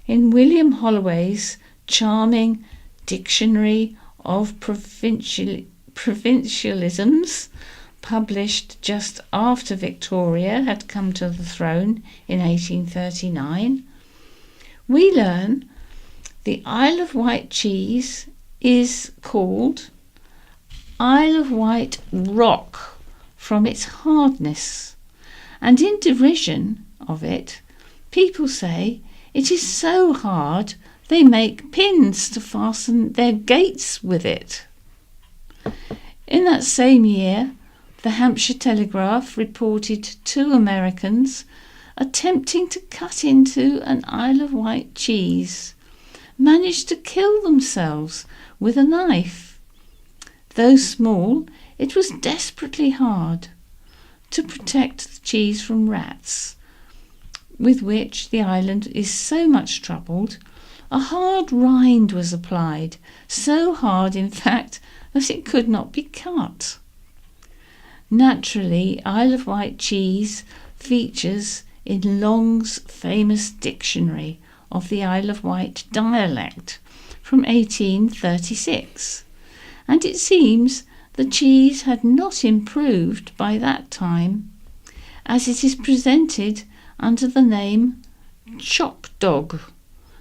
In William Holloway's charming Dictionary of Provincialisms, published just after Victoria had come to the throne in 1839, we learn the Isle of Wight cheese is called Isle of Wight rock from its hardness, and in derision of it, people say it is so hard they make pins to fasten their gates with it. In that same year, the Hampshire Telegraph reported 2 Americans attempting to cut into an Isle of Wight cheese managed to kill themselves with a knife. Though small, it was desperately hard to protect the cheese from rats, with which the island is so much troubled. A hard rind was applied, so hard in fact that it could not be cut. Naturally, Isle of Wight cheese features in Long's famous Dictionary of the Isle of Wight dialect from 1836, and it seems the cheese had not improved by that time, as it is presented under the name chock dog,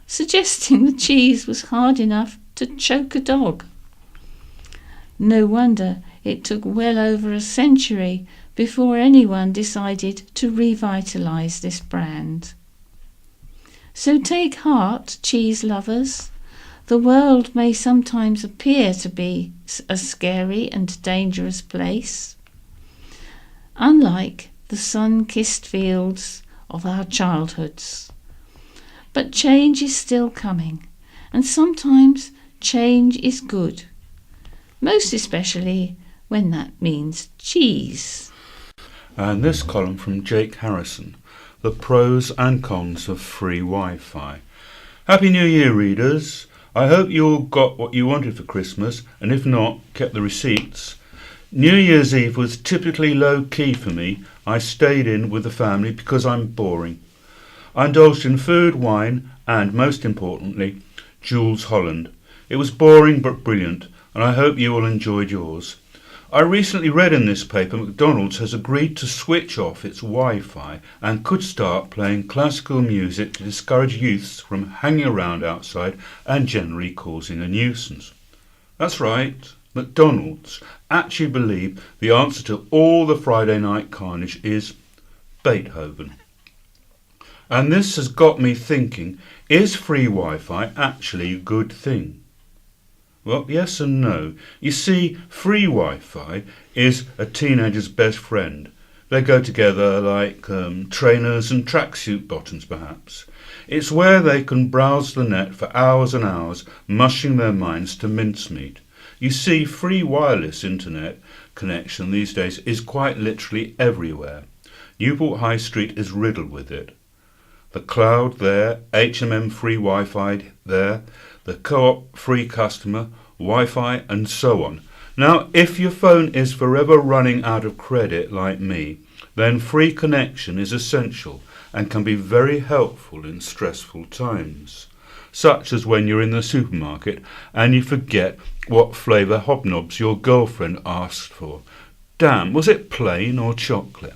suggesting the cheese was hard enough to choke a dog. No wonder it took well over a century before anyone decided to revitalise this brand. So take heart, cheese lovers. The world may sometimes appear to be a scary and dangerous place, unlike the sun-kissed fields of our childhoods. But change is still coming, and sometimes change is good, most especially when that means cheese. And this column from Jake Harrison, The Pros and Cons of Free Wi-Fi. Happy New Year, readers. I hope you all got what you wanted for Christmas, and if not, kept the receipts. New Year's Eve was typically low-key for me. I stayed in with the family because I'm boring. I indulged in food, wine, and, most importantly, Jules Holland. It was boring but brilliant, and I hope you all enjoyed yours. I recently read in this paper McDonald's has agreed to switch off its Wi-Fi and could start playing classical music to discourage youths from hanging around outside and generally causing a nuisance. That's right, McDonald's actually believe the answer to all the Friday night carnage is Beethoven. And this has got me thinking, is free Wi-Fi actually a good thing? Well, yes and no. You see, free Wi-Fi is a teenager's best friend. They go together like trainers and tracksuit bottoms, perhaps. It's where they can browse the net for hours and hours, mushing their minds to mincemeat. You see, free wireless internet connection these days is quite literally everywhere. Newport High Street is riddled with it. The Cloud there, HMM free Wi-Fi there, the Co-op free customer, Wi-Fi and so on. Now, if your phone is forever running out of credit like me, then free connection is essential and can be very helpful in stressful times, such as when you're in the supermarket and you forget what flavour hobnobs your girlfriend asked for. Damn, was it plain or chocolate?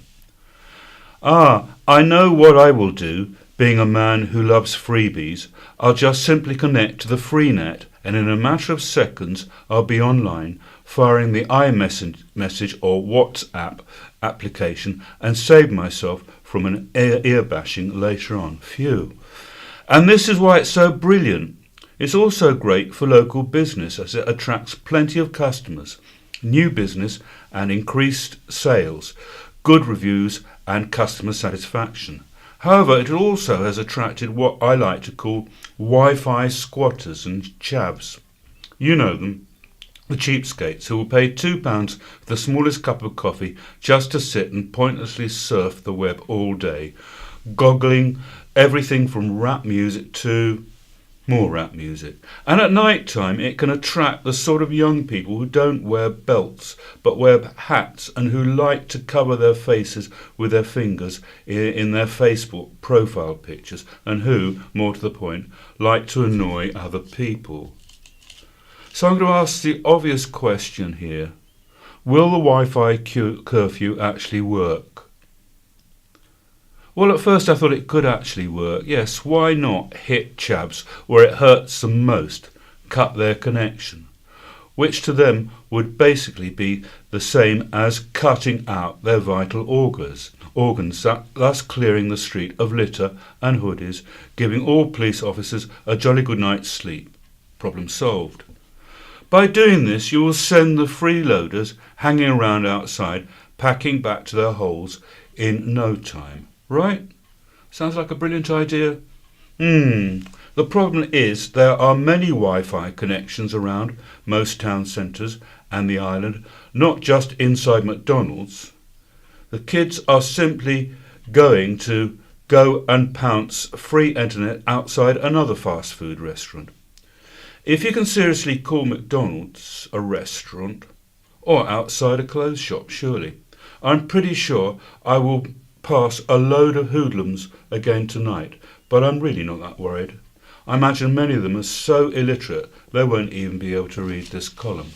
I know what I will do. Being a man who loves freebies, I'll just simply connect to the free net, and in a matter of seconds I'll be online, firing the iMessage or WhatsApp application and save myself from an ear bashing later on. Phew. And this is why it's so brilliant. It's also great for local business as it attracts plenty of customers, new business and increased sales, good reviews and customer satisfaction. However, it also has attracted what I like to call Wi-Fi squatters and chavs. You know them, the cheapskates who will pay £2 for the smallest cup of coffee just to sit and pointlessly surf the web all day, goggling everything from rap music to more rap music. And at night time it can attract the sort of young people who don't wear belts but wear hats and who like to cover their faces with their fingers in their Facebook profile pictures, and who, more to the point, like to annoy other people. So I'm going to ask the obvious question here. Will the Wi-Fi curfew actually work? Well, at first I thought it could actually work. Yes, why not hit chavs where it hurts them most, cut their connection, which to them would basically be the same as cutting out their vital organs, thus clearing the street of litter and hoodies, giving all police officers a jolly good night's sleep. Problem solved. By doing this, you will send the freeloaders hanging around outside, packing back to their holes in no time. Right? Sounds like a brilliant idea. The problem is there are many Wi-Fi connections around most town centres and the island, not just inside McDonald's. The kids are simply going to go and pounce free internet outside another fast food restaurant. If you can seriously call McDonald's a restaurant, or outside a clothes shop, surely, I'm pretty sure I will pass a load of hoodlums again tonight, but I'm really not that worried. I imagine many of them are so illiterate they won't even be able to read this column.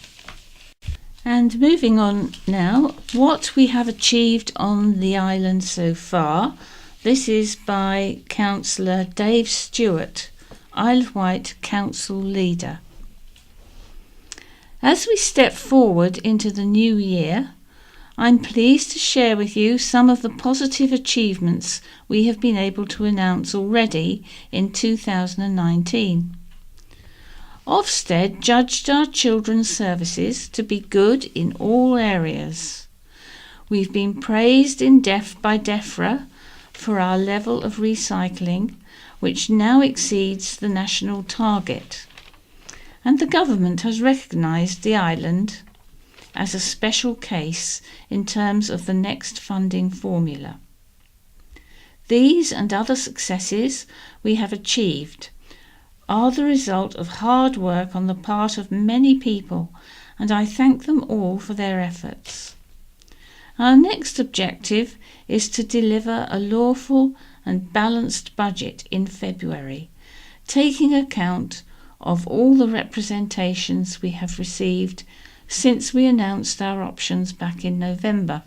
And moving on now, what we have achieved on the island so far. This is by Councillor Dave Stewart, Isle of Wight Council Leader. As we step forward into the new year, I'm pleased to share with you some of the positive achievements we have been able to announce already in 2019. Ofsted judged our children's services to be good in all areas. We've been praised by DEFRA for our level of recycling, which now exceeds the national target. And the government has recognised the island as a special case in terms of the next funding formula. These and other successes we have achieved are the result of hard work on the part of many people, and I thank them all for their efforts. Our next objective is to deliver a lawful and balanced budget in February, taking account of all the representations we have received since we announced our options back in November.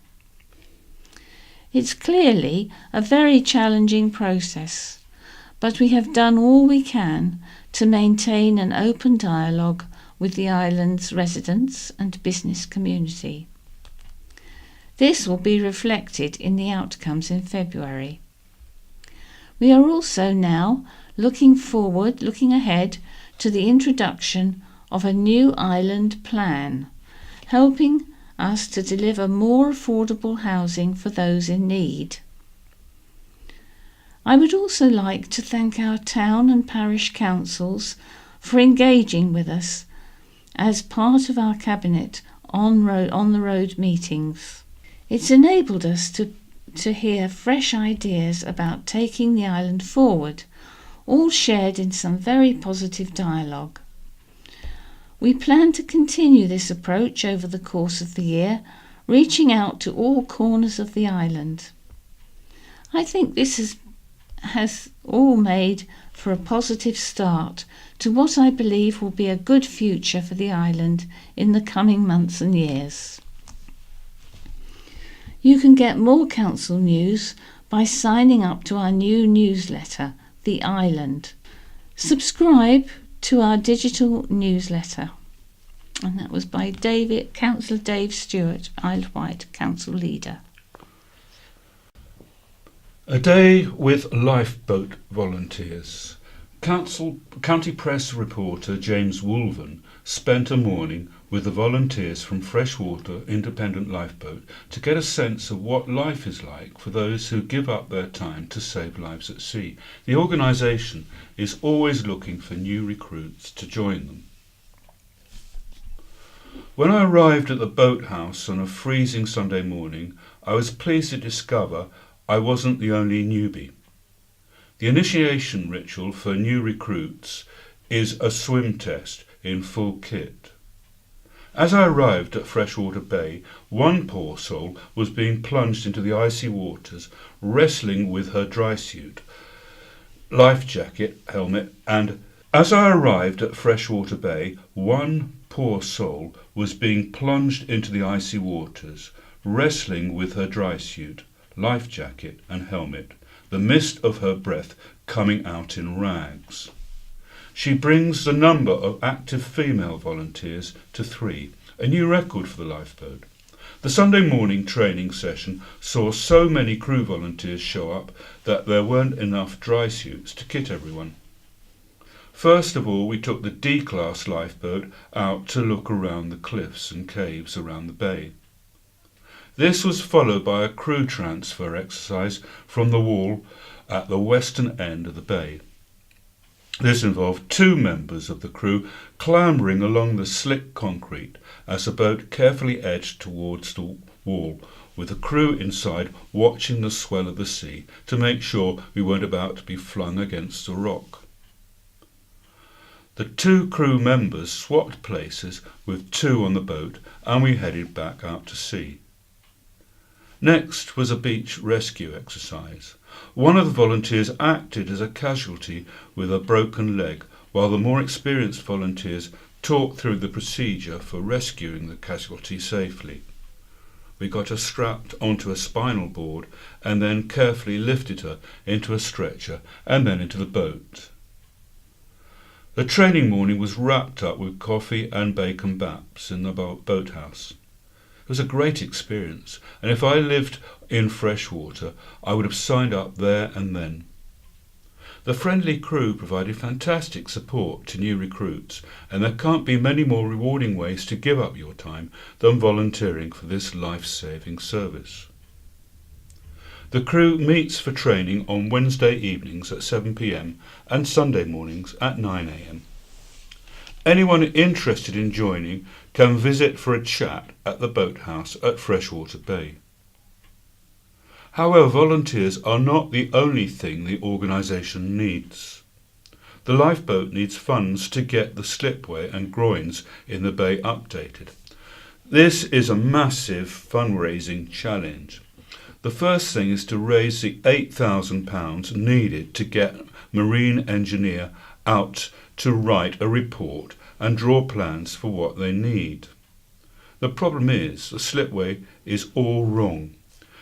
It's clearly a very challenging process, but we have done all we can to maintain an open dialogue with the island's residents and business community. This will be reflected in the outcomes in February. We are also now looking ahead to the introduction of a new island plan, helping us to deliver more affordable housing for those in need. I would also like to thank our town and parish councils for engaging with us as part of our cabinet on the road meetings. It's enabled us to hear fresh ideas about taking the island forward, all shared in some very positive dialogue. We plan to continue this approach over the course of the year, reaching out to all corners of the island. I think this has all made for a positive start to what I believe will be a good future for the island in the coming months and years. You can get more council news by signing up to our new newsletter, The Island. Subscribe to our digital newsletter. And that was by Councillor Dave Stewart, Isle of Wight Council Leader. A day with lifeboat volunteers. County Press reporter James Woolven spent a morning with the volunteers from Freshwater Independent Lifeboat to get a sense of what life is like for those who give up their time to save lives at sea. The organisation is always looking for new recruits to join them. When I arrived at the boathouse on a freezing Sunday morning, I was pleased to discover I wasn't the only newbie. The initiation ritual for new recruits is a swim test in full kit. As I arrived at Freshwater Bay, one poor soul was being plunged into the icy waters, wrestling with her dry suit, life jacket, helmet, and as I arrived at Freshwater Bay, one poor soul was being plunged into the icy waters, wrestling with her dry suit, life jacket and helmet, the mist of her breath coming out in rags. She brings the number of active female volunteers to 3, a new record for the lifeboat. The Sunday morning training session saw so many crew volunteers show up that there weren't enough dry suits to kit everyone. First of all, we took the D-class lifeboat out to look around the cliffs and caves around the bay. This was followed by a crew transfer exercise from the wall at the western end of the bay. This involved 2 members of the crew clambering along the slick concrete as the boat carefully edged towards the wall, with the crew inside watching the swell of the sea to make sure we weren't about to be flung against a rock. The 2 crew members swapped places with 2 on the boat and we headed back out to sea. Next was a beach rescue exercise. One of the volunteers acted as a casualty with a broken leg, while the more experienced volunteers talked through the procedure for rescuing the casualty safely. We got her strapped onto a spinal board and then carefully lifted her into a stretcher and then into the boat. The training morning was wrapped up with coffee and bacon baps in the boathouse. It was a great experience, and if I lived in Freshwater, I would have signed up there and then. The friendly crew provided fantastic support to new recruits, and there can't be many more rewarding ways to give up your time than volunteering for this life-saving service. The crew meets for training on Wednesday evenings at 7 p.m. and Sunday mornings at 9 a.m. Anyone interested in joining can visit for a chat at the boathouse at Freshwater Bay. However, volunteers are not the only thing the organisation needs. The lifeboat needs funds to get the slipway and groins in the bay updated. This is a massive fundraising challenge. The first thing is to raise the £8,000 needed to get a marine engineer out to write a report and draw plans for what they need. The problem is the slipway is all wrong.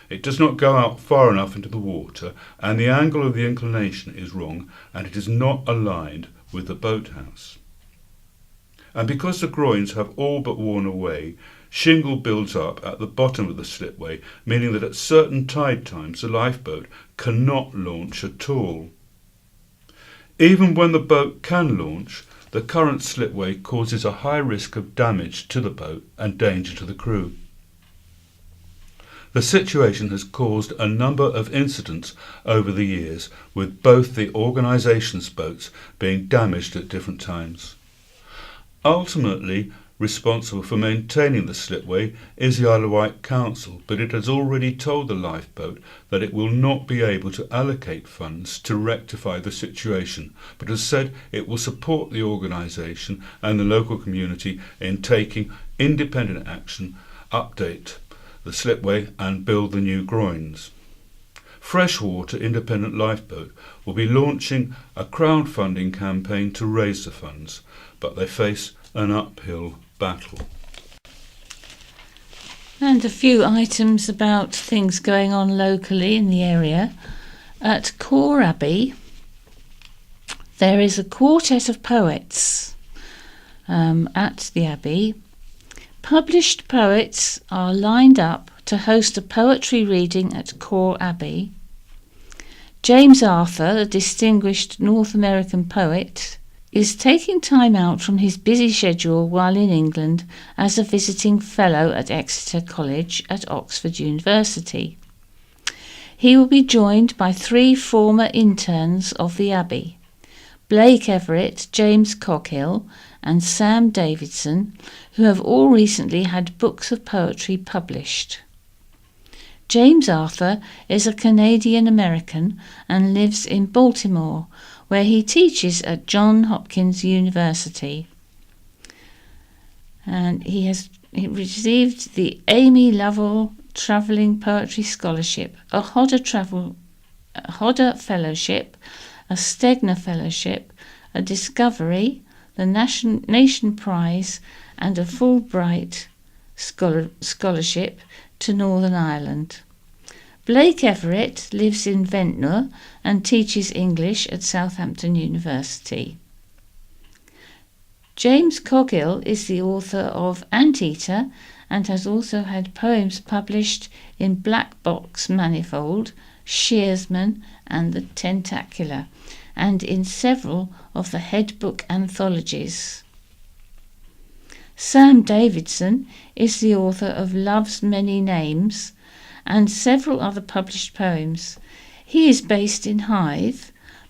It does not go out far enough into the water, and the angle of the inclination is wrong, and it is not aligned with the boathouse. And because the groins have all but worn away, shingle builds up at the bottom of the slipway, meaning that at certain tide times the lifeboat cannot launch at all. Even when the boat can launch, the current slipway causes a high risk of damage to the boat and danger to the crew. The situation has caused a number of incidents over the years, with both the organisation's boats being damaged at different times. Ultimately, responsible for maintaining the slipway is the Isle of Wight Council, but it has already told the lifeboat that it will not be able to allocate funds to rectify the situation, but has said it will support the organisation and the local community in taking independent action, update the slipway and build the new groins. Freshwater Independent Lifeboat will be launching a crowdfunding campaign to raise the funds, but they face an uphill battle. And a few items about things going on locally in the area. At Core Abbey, there is a quartet of poets at the Abbey. Published poets are lined up to host a poetry reading at Core Abbey. James Arthur, the distinguished North American poet, is taking time out from his busy schedule while in England as a visiting fellow at Exeter College at Oxford University. He will be joined by 3 former interns of the Abbey, Blake Everett, James Cockhill and Sam Davidson, who have all recently had books of poetry published. James Arthur is a Canadian-American and lives in Baltimore, where he teaches at Johns Hopkins University. And he received the Amy Lovell Travelling Poetry Scholarship, a Hodder Fellowship, a Stegner Fellowship, a Discovery, the Nation Prize, and a Fulbright Scholarship to Northern Ireland. Blake Everett lives in Ventnor and teaches English at Southampton University. James Coghill is the author of Anteater and has also had poems published in Black Box Manifold, Shearsman and the Tentacular, and in several of the Headbook anthologies. Sam Davidson is the author of Love's Many Names and several other published poems. He is based in Hythe,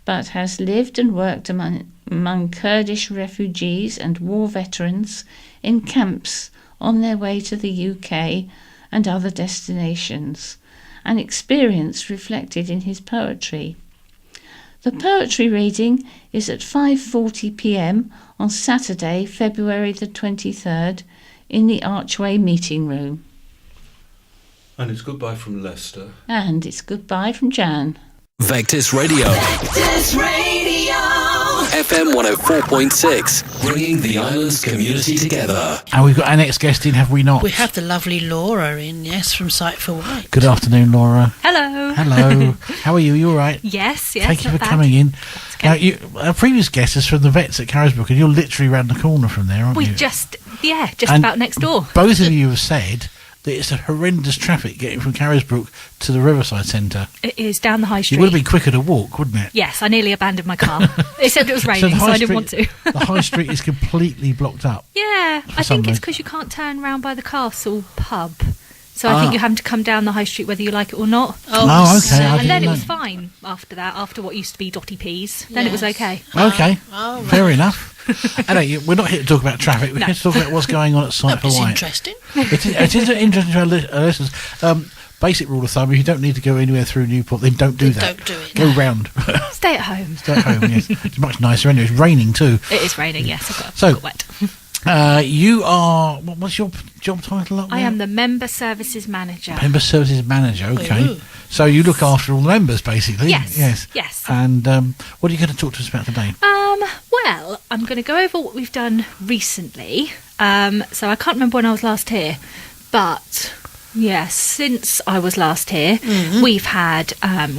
but has lived and worked among Kurdish refugees and war veterans in camps on their way to the UK and other destinations, an experience reflected in his poetry. The poetry reading is at 5:40 p.m. on Saturday, February the 23rd, in the Archway Meeting Room. And it's goodbye from Leicester. And it's goodbye from Jan. Vectis Radio. Vectis Radio. FM 104.6. Bringing the island's community together. And we've got our next guest in, have we not? We have the lovely Laura in, yes, from Sight for Wight. Good afternoon, Laura. Hello. Hello. How are you? You all right? Yes. Thank you for not bad. coming in. Okay. Now, our previous guest is from the vets at Carisbrook, and you're literally round the corner from there, aren't We you? just And about next door. Both of you have said that it's a horrendous traffic getting from Carisbrook to the Riverside Centre. It is down the high It street. would have been quicker to walk, wouldn't it? Yes, I nearly abandoned my car. It said it was raining, so I didn't want to. The high street is completely blocked up. Yeah, I some think it's reason. because you can't turn round by the castle pub. So I think you have to come down the high street whether you like it or not. Oh, okay. I And then didn't it know. was fine after that, after what used to be Dotty Peas. Then it was Yes. okay. Okay, Oh, right. fair enough. Anyway, we're not here to talk about traffic. We're No. here to talk about what's going on at Sight That for was Wight. interesting. It is interesting to our listeners. Basic rule of thumb: if you don't need to go anywhere through Newport, then don't do that. Don't do it. Go round. Stay at home. Stay at home. Yes, it's much nicer. Anyway, it's raining too. It is raining, yes. I So- got wet. You are. What's your job title? Up I there? am the Member Services Manager. Member Services Manager. Okay, Ooh. so you look after all the members, basically. Yes. And what are you going to talk to us about today? Well, I'm going to go over what we've done recently. So I can't remember when I was last here, but yes, since I was last here, we've had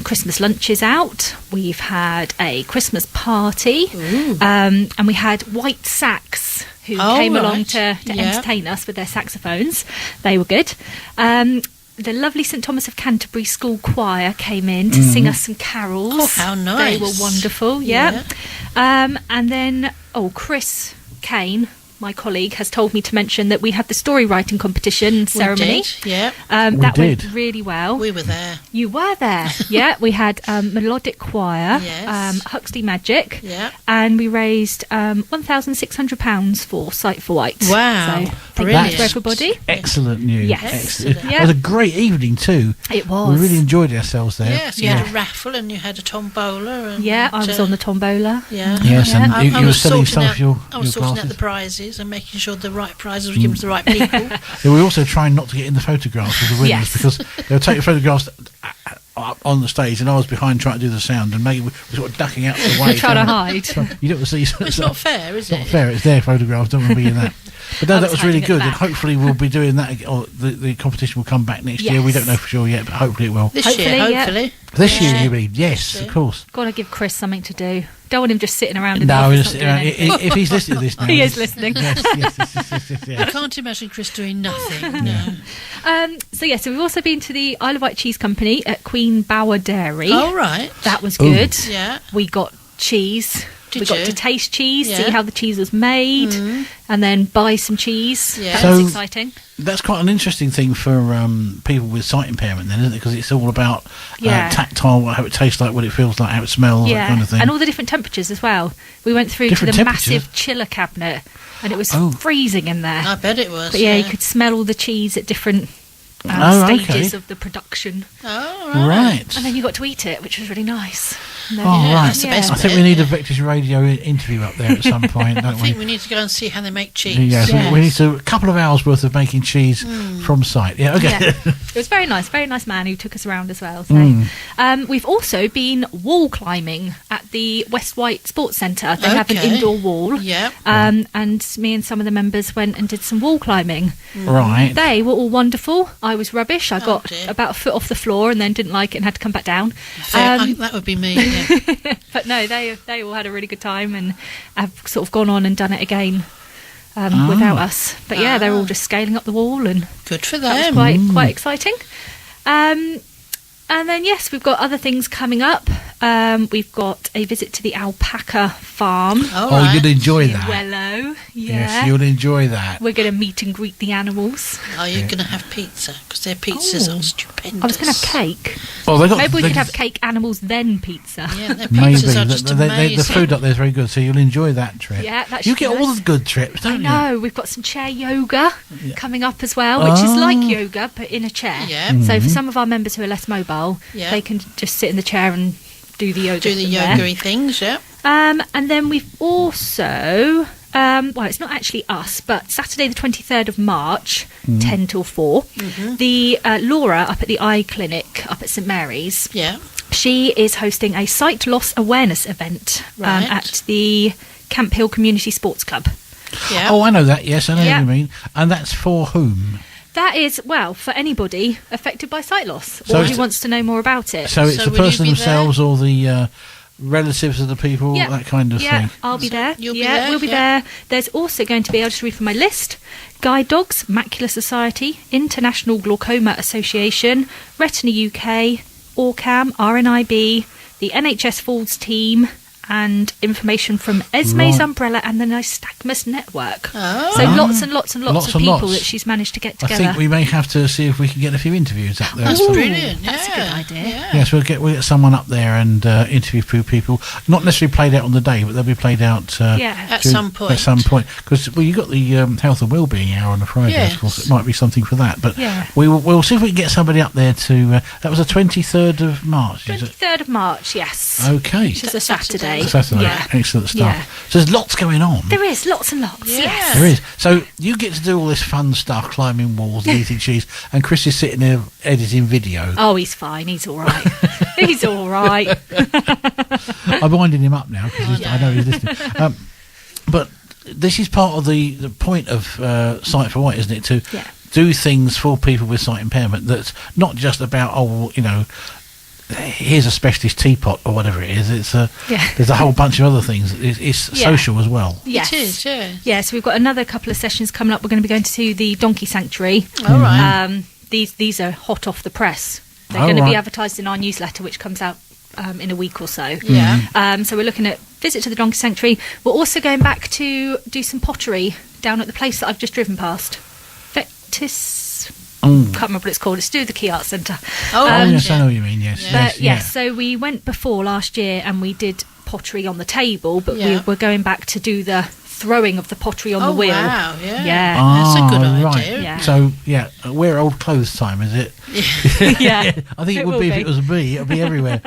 Christmas lunches out. We've had a Christmas party, and we had White Sax who Oh, came along right. to Yeah. entertain us with their saxophones. They were good. The lovely St Thomas of Canterbury School Choir came in to sing us some carols. Oh, how They were nice. wonderful, yeah. And then, Chris Kane, my colleague, has told me to mention that we had the story writing competition ceremony. We did, yeah. That did. went really well. We were there. You were there, yeah. We had Melodic Choir, Yes. Huxley Magic, Yeah. and we raised £1,600 for Sight for Wight. Wow, So, thank you brilliant. for everybody. Excellent news. Yes. Excellent. Yeah. It was a great evening too. It was. We really enjoyed ourselves there. Yes, you had a raffle and you had a tombola. And, Yeah, I was on the tombola. Yeah. Yes, Yeah. and you were selling sorting stuff. Your I was sorting out glasses. the prizes and making sure the right prizes were given to the right people. Yeah, we were also trying not to get in the photographs of the winners Yes. because they were taking photographs on the stage, and I was behind trying to do the sound, and Maggie was sort of ducking out the way. Trying to hide. You don't want to see. It's not fair, is It's not it? fair. It's their photographs. Don't want to be in that. But no, I that was was really hiding at good, the and back. hopefully we'll be doing that. Or the competition will come back next year. We Yes. don't know for sure yet, but hopefully it will. This Hopefully, year, yeah. hopefully. This year, Yeah. you mean? Yes, This of year. course. Got to give Chris something to do. Don't want him just sitting around in the No, office just, not doing anything. if he's listening to this now, He is listening. Yes, I yeah. can't imagine Chris doing nothing. No. So we've also been to the Isle of Wight Cheese Company at Queen Bower Dairy. Oh, right. That was Ooh. good. Yeah. We got cheese. Did we got you? to taste cheese, see Yeah. how the cheese was made, and then buy some cheese. Yeah. That So- was exciting. That's quite an interesting thing for people with sight impairment, then, isn't it? Because it's all about Yeah. tactile, how it tastes like, what it feels like, how it smells, that kind of thing. And all the different temperatures as well. We went through Different to the temperatures? massive chiller cabinet, and it was Oh. freezing in there. I bet it was. But yeah, you could smell all the cheese at different stages of the production. Oh, Right. And then you got to eat it, which was really nice. And then- Oh, right. that's the best I think bit, we need a yeah. Vectis Radio interview up there at some point, don't I we? think we need to go and see how they make cheese. Yes, Yes. we need to, a couple of hours worth of making cheese from site. Yeah, okay. Yeah. It was very nice man who took us around as well. So. We've also been wall climbing at the West Wight Sports Centre. They have an Okay. indoor wall. Yeah. And me and some of the members went and did some wall climbing. Right. They were all wonderful. I was rubbish. I got dear. about a foot off the floor and then didn't like it and had to come back down. Fair. I think that would be me. Yeah. But no, they all had a really good time and have sort of gone on and done it again without us. But yeah, they're all just scaling up the wall and Good for that them. was quite exciting. And then yes, we've got other things coming up. We've got a visit to the alpaca farm. All Oh, right. you'd enjoy that. Wello, yeah. Yes, you'll enjoy that. We're going to meet and greet the animals. Are you going to have pizza? Because their pizzas Oh. are stupendous. I was going to have cake. Oh, they got. Maybe we they- could have cake, animals, then pizza. Yeah, their Maybe pizzas are just amazing. the food up there is very good, so you'll enjoy that trip. Yeah, that you should get be all nice. the good trips, I don't you? know. We've got some chair yoga coming up as well, which is like yoga but in a chair. Yeah. So for some of our members who are less mobile, Yeah. they can just sit in the chair and do the yoga. Do the from there. yoga-y things, yeah. And then we've also, well, it's not actually us, but Saturday the 23rd of March, 10 till 4, the Laura up at the eye clinic up at St Mary's, Yeah. she is hosting a sight loss awareness event Right. at the Camp Hill Community Sports Club. Yeah. Oh, I know that. Yes, I know Yeah. what you mean. And that's for whom? That is, well, for anybody affected by sight loss So or it's- who wants to know more about it. So it's So the will you person be themselves or the relatives of the people, Yeah. that kind of Yeah, thing. I'll be there. you'll be yeah, there, we'll be yeah. there. There's also going to be, I'll just read from my list, Guide Dogs, Macular Society, International Glaucoma Association, Retina UK, Orcam, RNIB, the NHS Falls team, and information from Esme's Right. Umbrella and the Nystagmus Network. Oh. So lots and lots and lots Lots of and people lots. that she's managed to get I together. think we may have to see if we can get a few interviews up there. That's So- brilliant. That's a yeah. good idea. Yeah. Yes, we'll get someone up there and interview a few people. Not necessarily played out on the day, but they'll be played out Yeah. At during- some point. At some point, because you got the health and wellbeing hour on a Friday. Yes. Of course, it might be something for that. But Yeah. we'll see if we can get somebody up there to. That was the 23rd of March. Is it? 23rd of March, yes. Okay. Which is a Saturday. Saturday. Yeah. Excellent stuff. Yeah. So there's lots going on. There is lots and lots, Yeah. yes. There is. So you get to do all this fun stuff, climbing walls, and eating cheese, and Chris is sitting there editing video. Oh, he's fine. He's all right. He's all right. I'm winding him up now because I know he's listening. But this is part of the point of Sight for White, isn't it? To Yeah. do things for people with sight impairment that's not just about, here's a specialist teapot or whatever it is. It's there's a whole bunch of other things. It's Yeah. social as well. Yes. It is, yeah. Yeah, so we've got another couple of sessions coming up. We're going to be going to the Donkey Sanctuary. All right. These are hot off the press. They're Oh, going to right. be advertised in our newsletter, which comes out in a week or so. Yeah. So we're looking at visit to the Donkey Sanctuary. We're also going back to do some pottery down at the place that I've just driven past. Vectis. Can't remember what it's called. It's to do with the Key Arts Centre. Oh, Oh, yes, yeah. I know what you mean. Yes, But yeah. yes, so we went before last year and we did pottery on the table, but Yeah. we're going back to do the throwing of the pottery on Oh, the wheel. wow, yeah. Yeah. That's a good idea. Right. Yeah. So wear old clothes time, is it? Yeah. I think it would will be if it was me. It'll be everywhere.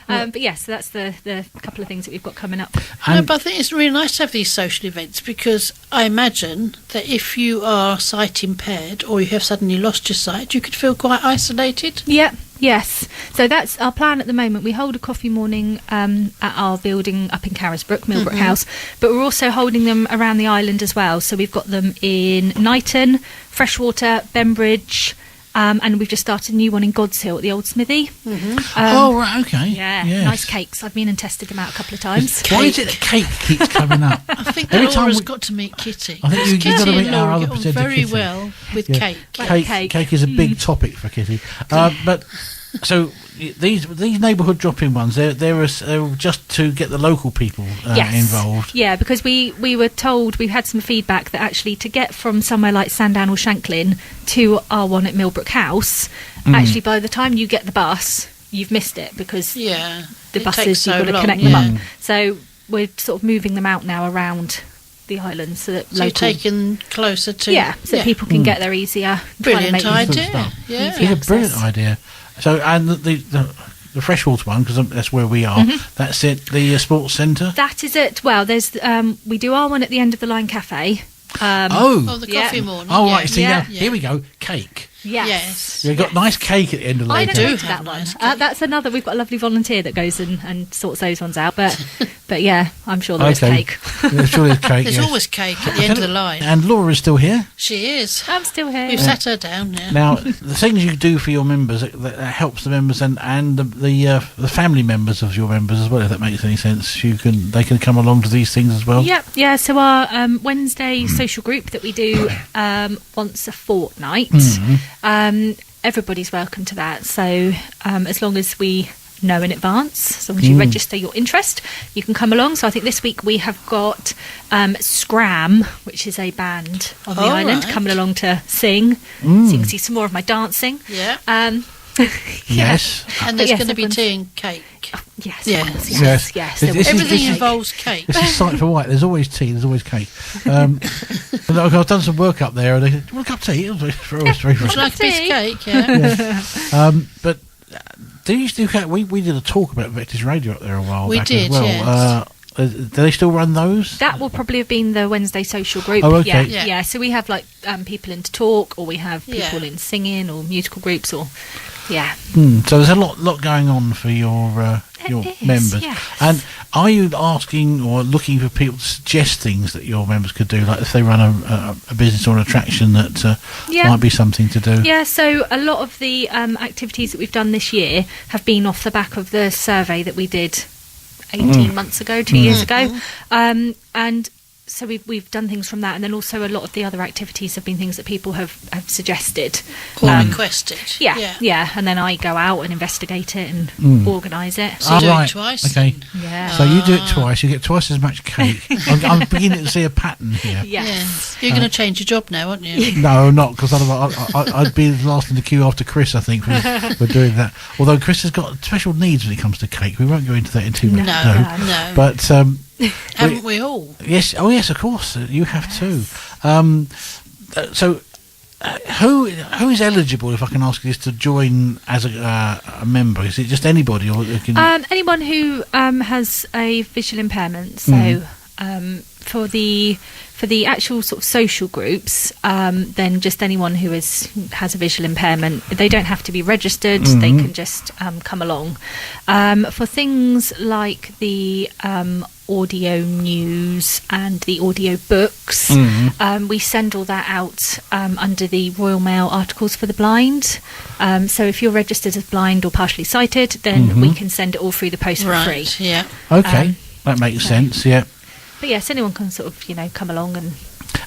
But yes, so that's the couple of things that we've got coming up. No, And but I think it's really nice to have these social events because I imagine that if you are sight impaired or you have suddenly lost your sight, you could feel quite isolated. Yeah. Yes. So that's our plan at the moment. We hold a coffee morning at our building up in Carisbrook, Millbrook House, but we're also holding them around the island as well. So we've got them in Knighton, Freshwater, Bembridge, and we've just started a new one in God's Hill at the Old Smithy. right, okay. Yeah, Yes. nice cakes. I've been and tested them out a couple of times. Why is it that cake keeps coming up? I think Every that time Laura's we- got to meet Kitty. I think Because you've got to Kitty meet and our Laura other get on presenter, very Kitty. well with Yeah. cake. Cake. Cake is a big topic for Kitty. But so these neighbourhood drop-in ones, they're just to get the local people involved. Yeah, because we were told, we had some feedback that actually to get from somewhere like Sandown or Shanklin to our one at Millbrook House, actually by the time you get the bus, you've missed it because Yeah. the It buses, takes so you've got to long, connect yeah. them up. So we're sort of moving them out now around the islands so that So you're taken closer to... so people can get there easier. Brilliant idea. Stuff. Yeah. It's a brilliant idea. So, and the freshwater one, because that's where we are, that's it, the sports centre? That is it. Well, there's we do our one at the end of the Line Cafe. Oh, the coffee morning. Oh, right. See, Yeah. now, here we go. Cake. Yes. We've got nice cake at the end of the I day. don't do do have that one. nice cake. That's another. We've got a lovely volunteer that goes and sorts those ones out. But yeah, I'm sure there's cake. Yeah, sure there's cake. There's yes. always cake at the end of the line. And Laura's still here. She is. I'm still here. We've sat her down now. Now, the things you do for your members that helps the members and the family members of your members as well, if that makes any sense. They can come along to these things as well. Yep, yeah. So our Wednesday social group that we do once a fortnight, everybody's welcome to that. So as long as we know in advance, as long as you register your interest, you can come along. So I think this week we have got Scram, which is a band on the island, coming along to sing. So you can see some more of my dancing. Yeah. Yes. And there's yes, going to be everyone's- tea and cake. Yes, Yeah. of course, Yes. yes. This there is- will be Everything cake. involves cake. This is Sight for Wight. There's always tea. There's always cake. But look, I've done some work up there, and they said, "Do you want a cup of tea?" It was very Would you like a piece of cake? Yeah. But do you still? We did a talk about Vectis Radio up there a while We back did, as well. yes. Do they still run those? That will probably have been the Wednesday social group. Oh, okay. Yeah. So we have like people in to talk, or we have people Yeah. in singing, or musical groups, or So there's a lot going on for your is, members. yes. And are you asking or looking for people to suggest things that your members could do, like if they run a business or an attraction that might be something to do? Yeah, so a lot of the activities that we've done this year have been off the back of the survey that we did 18 months ago, 2 years ago. And so we've done things from that, and then also a lot of the other activities have been things that people have suggested. Or requested. Yeah, and then I go out and investigate it and organise it. So you do right. it twice. Okay. then. Yeah. So you do it twice, you get twice as much cake. I'm beginning to see a pattern here. Yes. You're going to change your job now, aren't you? No, not because I'd be the last in the queue after Chris. I think for doing that. Although Chris has got special needs when it comes to cake. We won't go into that in too much. No. But Haven't we all? yes, yes, of course, you have too. So, who is eligible, if I can ask you this, to join as a member? Is it just anybody, or can Anyone who has a visual impairment. So for the actual sort of social groups, then just anyone who has a visual impairment. They don't have to be registered. They can just come along. For things like the audio news and the audio books, we send all that out under the Royal Mail Articles for the Blind. So if you're registered as blind or partially sighted, then we can send it all through the post for free. Right, yeah. okay, that makes sense. Yeah. But yes, anyone can sort of, come along and...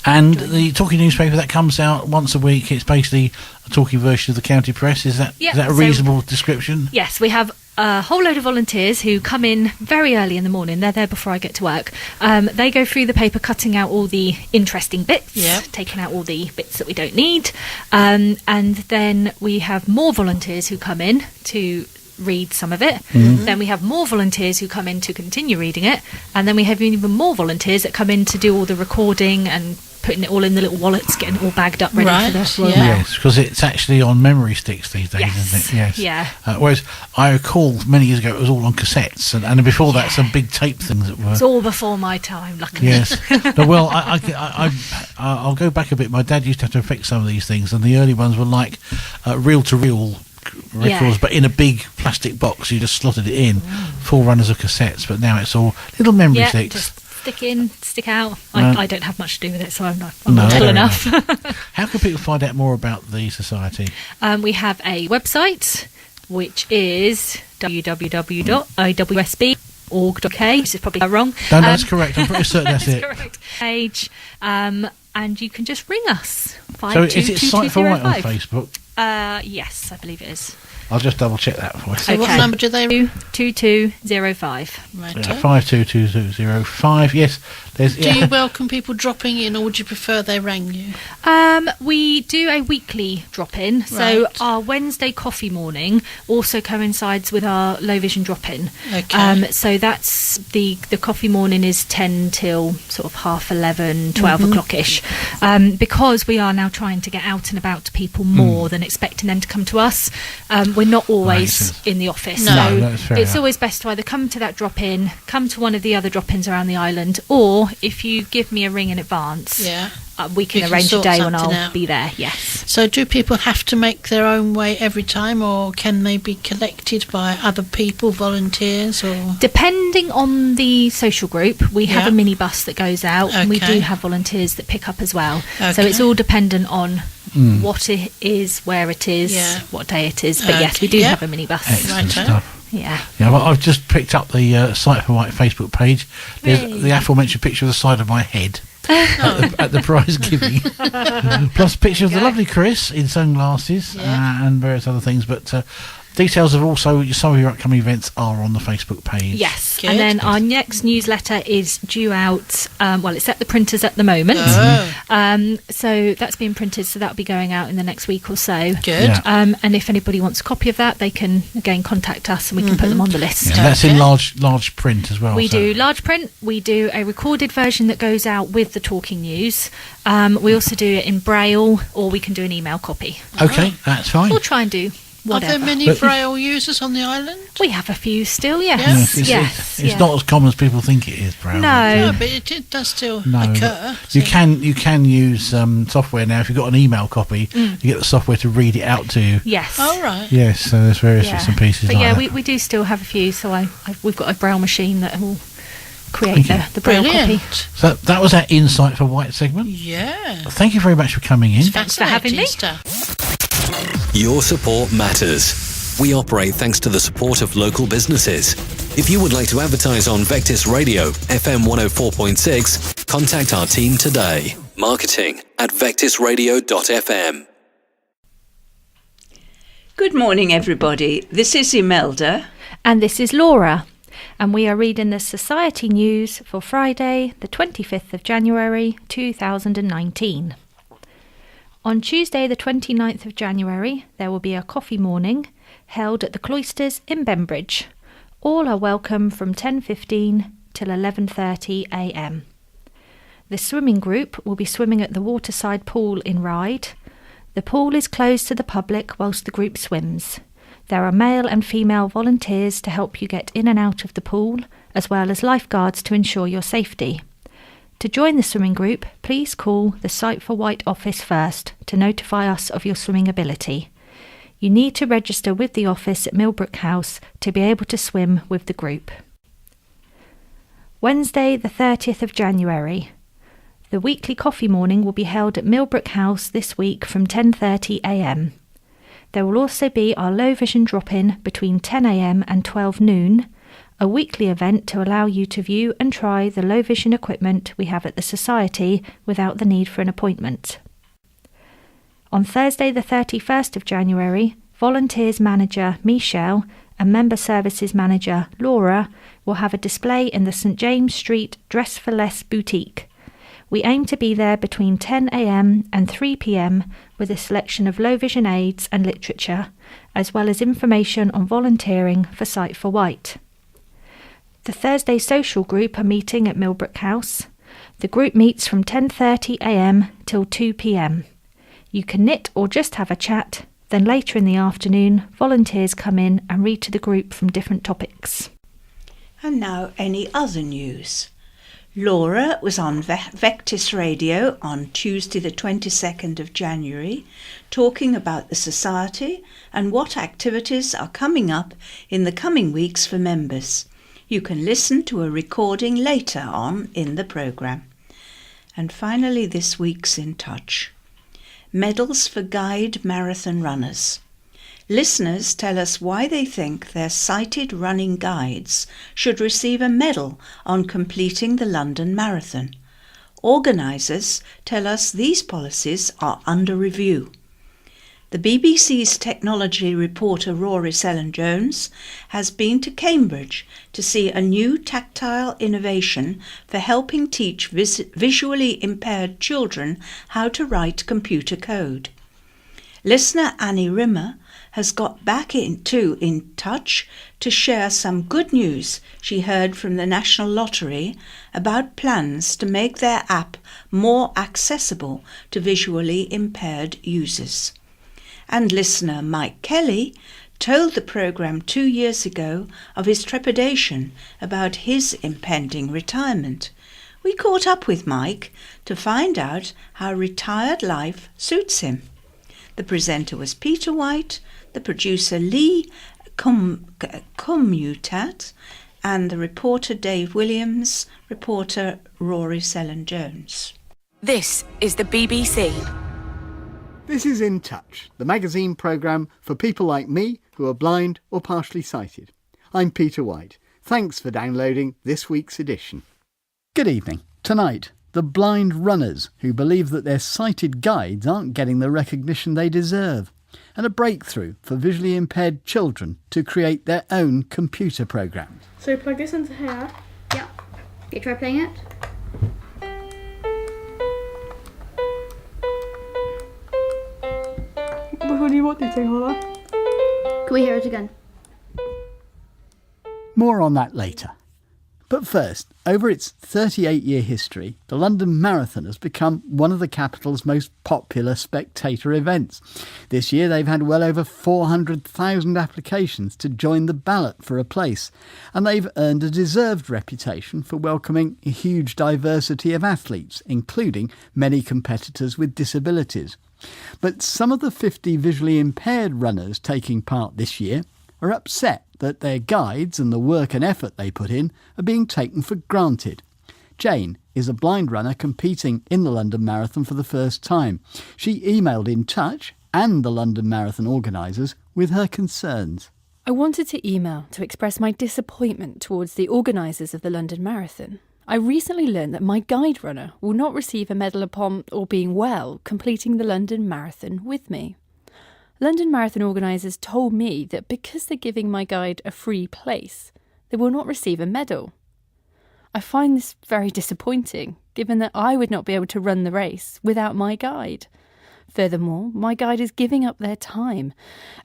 And the talking newspaper that comes out once a week, it's basically a talking version of the County Press. Is that a so- reasonable description? Yes, we have a whole load of volunteers who come in very early in the morning. They're there before I get to work. They go through the paper, cutting out all the interesting bits, taking out all the bits that we don't need. And then we have more volunteers who come in to read some of it. Then we have more volunteers who come in to continue reading it. And then we have even more volunteers that come in to do all the recording and putting it all in the little wallets, getting it all bagged up ready for the Royal Mail. Yes, because it's actually on memory sticks these days, isn't it? Yes. Yeah. Whereas I recall many years ago it was all on cassettes, and before that some big tape things that were. It's all before my time, luckily. Yes. No, well, I'll go back a bit. My dad used to have to fix some of these things, and the early ones were like reel-to-reel records, but in a big plastic box. You just slotted it in, full runners of cassettes. But now it's all little memory sticks. Just stick in, stick out. Right. I don't have much to do with it, so I'm not fair cool enough. How can people find out more about the society? We have a website, which is www.iwsb.org.uk. This is probably wrong. No, that's correct. I'm pretty certain that's it. Correct. Page, and you can just ring us. So is it Sight for Wight on 52205. Facebook? Yes, I believe it is. I'll just double check that for you. So what number do they... 2205. Right. Yeah, 522205. Yes, there's. Do you welcome people dropping in, or would you prefer they rang you? We do a weekly drop-in, so Right. our Wednesday coffee morning also coincides with our low vision drop-in. Okay. So that's the coffee morning is 10 till sort of 11:30, 12 o'clock-ish, because we are now trying to get out and about to people more than expecting them to come to us. We're not always in the office, No. so that's fair it's enough. always best to either come to that drop-in, come to one of the other drop-ins around the island, or if you give me a ring in advance, Yeah. we can You can arrange a sort day when something I'll out. be there. Yes. So do people have to make their own way every time, or can they be collected by other people, volunteers, or... Depending on the social group, we have Yeah. a minibus that goes out, and we Okay. do have volunteers that pick up as well. So Okay. it's all dependent on what it is, where it is, Yeah. what day it is. But yes, we do Okay. Yeah. have a minibus. Excellent Righto. stuff. Yeah. Yeah, well, I've just picked up the Sight for Wight Facebook page. There's Really? the aforementioned picture of the side of my head at the prize giving, plus a picture of the lovely Chris in sunglasses and various other things. But details of also some of your upcoming events are on the Facebook page. Yes, Good. and then our next newsletter is due out. Well, it's at the printers at the moment, Oh. so that's being printed. So that'll be going out in the next week or so. Good. Yeah. And if anybody wants a copy of that, they can again contact us, and we can put them on the list. Yeah, that's in Okay. large print as well. We so- do large print. We do a recorded version that goes out with the talking news. We also do it in Braille, or we can do an email copy. Okay, that's fine. We'll try and do Are whatever. there many But- Braille users on the island? We have a few still. Yes. Yes, Yes. It's not as common as people think it is, Brown. No. No, but it does still No, occur. you so- can use software now. If you've got an email copy, you get the software to read it out to you. Yes. Oh, right. Yes, so there's various bits and pieces. But like yeah, that. we do still have a few. So we've got a Braille machine that will create Thank you. the Braille Brilliant. copy. So that was our Insight for Wight segment. Yeah. Thank you very much for coming in. Thanks for having me. Stuff. Your support matters. We operate thanks to the support of local businesses. If you would like to advertise on Vectis Radio, FM 104.6, contact our team today. Marketing at vectisradio.fm. Good morning, everybody. This is Imelda. And this is Laura. And we are reading the Society News for Friday, the 25th of January 2019. On Tuesday, the 29th of January, there will be a coffee morning held at the Cloisters in Bembridge. All are welcome from 10:15 till 11:30 a.m. The swimming group will be swimming at the waterside pool in Ryde. The pool is closed to the public whilst the group swims. There are male and female volunteers to help you get in and out of the pool, as well as lifeguards to ensure your safety. To join the swimming group, please call the Sight for Wight office first to notify us of your swimming ability. You need to register with the office at Millbrook House to be able to swim with the group. Wednesday, the 30th of January. The weekly coffee morning will be held at Millbrook House this week from 10:30 a.m. There will also be our low vision drop-in between 10 a.m. and 12 noon, a weekly event to allow you to view and try the low vision equipment we have at the Society without the need for an appointment. On Thursday, the 31st of January, Volunteers Manager Michelle and Member Services Manager Laura will have a display in the St James Street Dress for Less boutique. We aim to be there between 10 a.m. and 3 p.m. with a selection of low vision aids and literature, as well as information on volunteering for Sight for Wight. The Thursday social group are meeting at Millbrook House. The group meets from 10:30 a.m. till 2 p.m. You can knit or just have a chat, then later in the afternoon, volunteers come in and read to the group from different topics. And now any other news. Laura was on Vectis Radio on Tuesday the 22nd of January talking about the Society and what activities are coming up in the coming weeks for members. You can listen to a recording later on in the programme. And finally, this week's In Touch. Medals for Guide Marathon Runners. Listeners tell us why they think their sighted running guides should receive a medal on completing the London Marathon. Organisers tell us these policies are under review. The BBC's technology reporter Rory Sellan-Jones has been to Cambridge to see a new tactile innovation for helping teach visually impaired children how to write computer code. Listener Annie Rimmer has got back in touch to share some good news she heard from the National Lottery about plans to make their app more accessible to visually impaired users. And listener Mike Kelly told the programme 2 years ago of his trepidation about his impending retirement. We caught up with Mike to find out how retired life suits him. The presenter was Peter Wight, the producer Lee Commutat, and the reporter Dave Williams, reporter Rory Sellan-Jones. This is the BBC. This is In Touch, the magazine programme for people like me who are blind or partially sighted. I'm Peter Wight. Thanks for downloading this week's edition. Good evening. Tonight, the blind runners who believe that their sighted guides aren't getting the recognition they deserve, and a breakthrough for visually impaired children to create their own computer programmes. So plug this into here. Yeah. You try playing it? What do you want to do, Holla? Can we hear it again? More on that later. But first, over its 38-year history, the London Marathon has become one of the capital's most popular spectator events. This year they've had well over 400,000 applications to join the ballot for a place, and they've earned a deserved reputation for welcoming a huge diversity of athletes, including many competitors with disabilities. But some of the 50 visually impaired runners taking part this year are upset that their guides and the work and effort they put in are being taken for granted. Jane is a blind runner competing in the London Marathon for the first time. She emailed In Touch and the London Marathon organisers with her concerns. I wanted to email to express my disappointment towards the organisers of the London Marathon. I recently learned that my guide runner will not receive a medal upon, or being well, completing the London Marathon with me. London Marathon organisers told me that because they're giving my guide a free place, they will not receive a medal. I find this very disappointing, given that I would not be able to run the race without my guide. Furthermore, my guide is giving up their time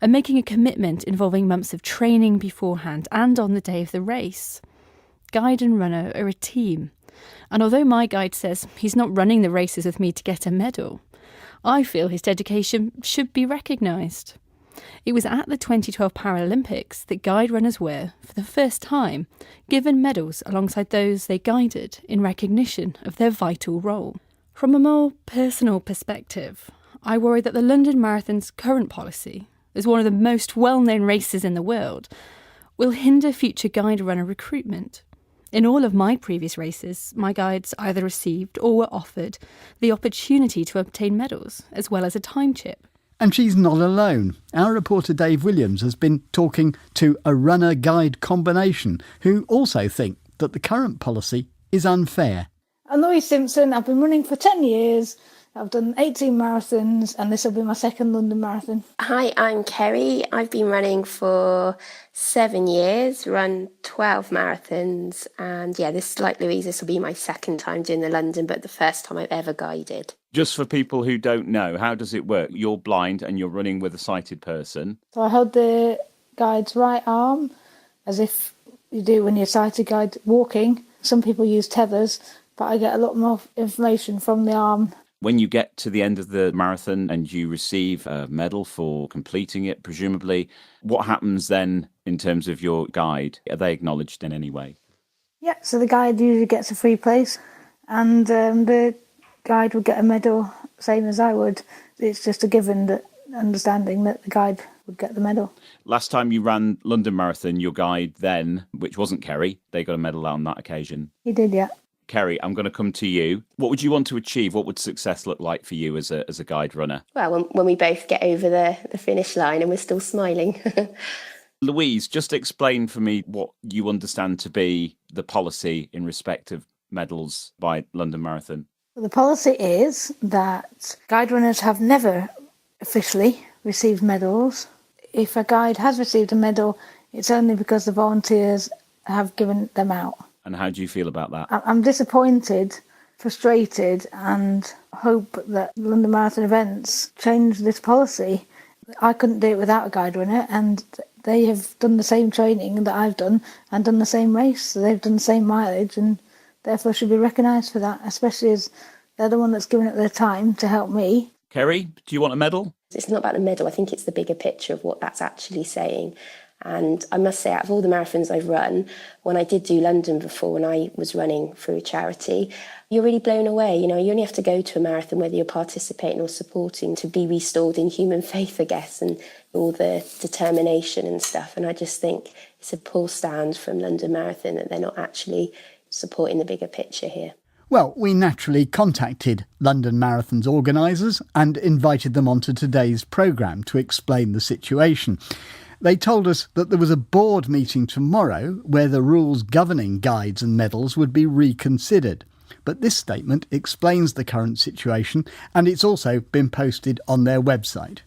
and making a commitment involving months of training beforehand and on the day of the race. Guide and runner are a team, and although my guide says he's not running the races with me to get a medal, I feel his dedication should be recognised. It was at the 2012 Paralympics that guide runners were, for the first time, given medals alongside those they guided in recognition of their vital role. From a more personal perspective, I worry that the London Marathon's current policy, as one of the most well-known races in the world, will hinder future guide runner recruitment. In all of my previous races, my guides either received or were offered the opportunity to obtain medals, as well as a time chip. And she's not alone. Our reporter Dave Williams has been talking to a runner-guide combination who also think that the current policy is unfair. I'm Louise Simpson. I've been running for 10 years. I've done 18 marathons and this will be my second London Marathon. Hi, I'm Kerry. I've been running for 7 years, run 12 marathons, and this, like Louise, this will be my second time doing the London, but the first time I've ever guided. Just for people who don't know, how does it work? You're blind and you're running with a sighted person. So I hold the guide's right arm, as if you do when you're sighted guide walking. Some people use tethers, but I get a lot more information from the arm. When you get to the end of the marathon and you receive a medal for completing it, presumably, what happens then in terms of your guide? Are they acknowledged in any way? Yeah, so the guide usually gets a free place and the guide would get a medal, same as I would. It's just a given that understanding that the guide would get the medal. Last time you ran London Marathon, your guide then, which wasn't Kerry, they got a medal on that occasion. He did, yeah. Kerry, I'm going to come to you. What would you want to achieve? What would success look like for you as a guide runner? Well, when we both get over the finish line and we're still smiling. Louise, just explain for me what you understand to be the policy in respect of medals by London Marathon. The policy is that guide runners have never officially received medals. If a guide has received a medal, it's only because the volunteers have given them out. And how do you feel about that? I'm disappointed, frustrated, and hope that London Marathon events change this policy. I couldn't do it without a guide runner, and they have done the same training that I've done and done the same race, so they've done the same mileage and therefore should be recognised for that, especially as they're the one that's given it their time to help me. Kerry, do you want a medal? It's not about the medal, I think it's the bigger picture of what that's actually saying. And I must say, out of all the marathons I've run, when I did do London before, when I was running through a charity, you're really blown away. You only have to go to a marathon, whether you're participating or supporting, to be restored in human faith, I guess, and all the determination and stuff. And I just think it's a poor stand from London Marathon that they're not actually supporting the bigger picture here. Well, we naturally contacted London Marathon's organisers and invited them onto today's programme to explain the situation. They told us that there was a board meeting tomorrow where the rules governing guides and medals would be reconsidered. But this statement explains the current situation, and it's also been posted on their website.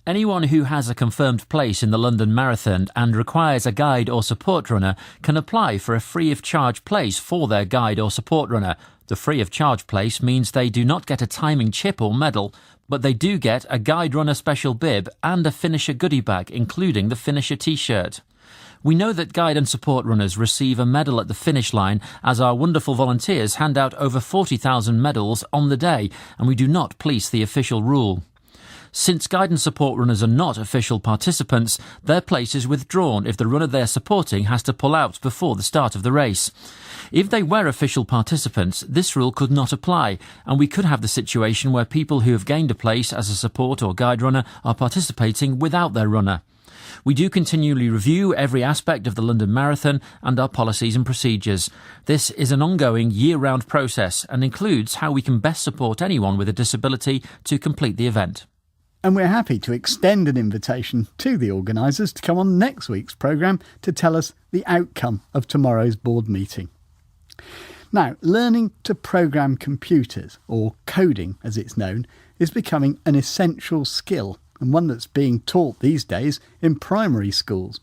Anyone who has a confirmed place in the London Marathon and requires a guide or support runner can apply for a free of charge place for their guide or support runner. The free of charge place means they do not get a timing chip or medal, but they do get a guide runner special bib and a finisher goodie bag, including the finisher t-shirt. We know that guide and support runners receive a medal at the finish line, as our wonderful volunteers hand out over 40,000 medals on the day, and we do not police the official rule. Since guide and support runners are not official participants, their place is withdrawn if the runner they're supporting has to pull out before the start of the race. If they were official participants, this rule could not apply, and we could have the situation where people who have gained a place as a support or guide runner are participating without their runner. We do continually review every aspect of the London Marathon and our policies and procedures. This is an ongoing year-round process and includes how we can best support anyone with a disability to complete the event. And we're happy to extend an invitation to the organisers to come on next week's programme to tell us the outcome of tomorrow's board meeting. Now, learning to programme computers, or coding as it's known, is becoming an essential skill and one that's being taught these days in primary schools.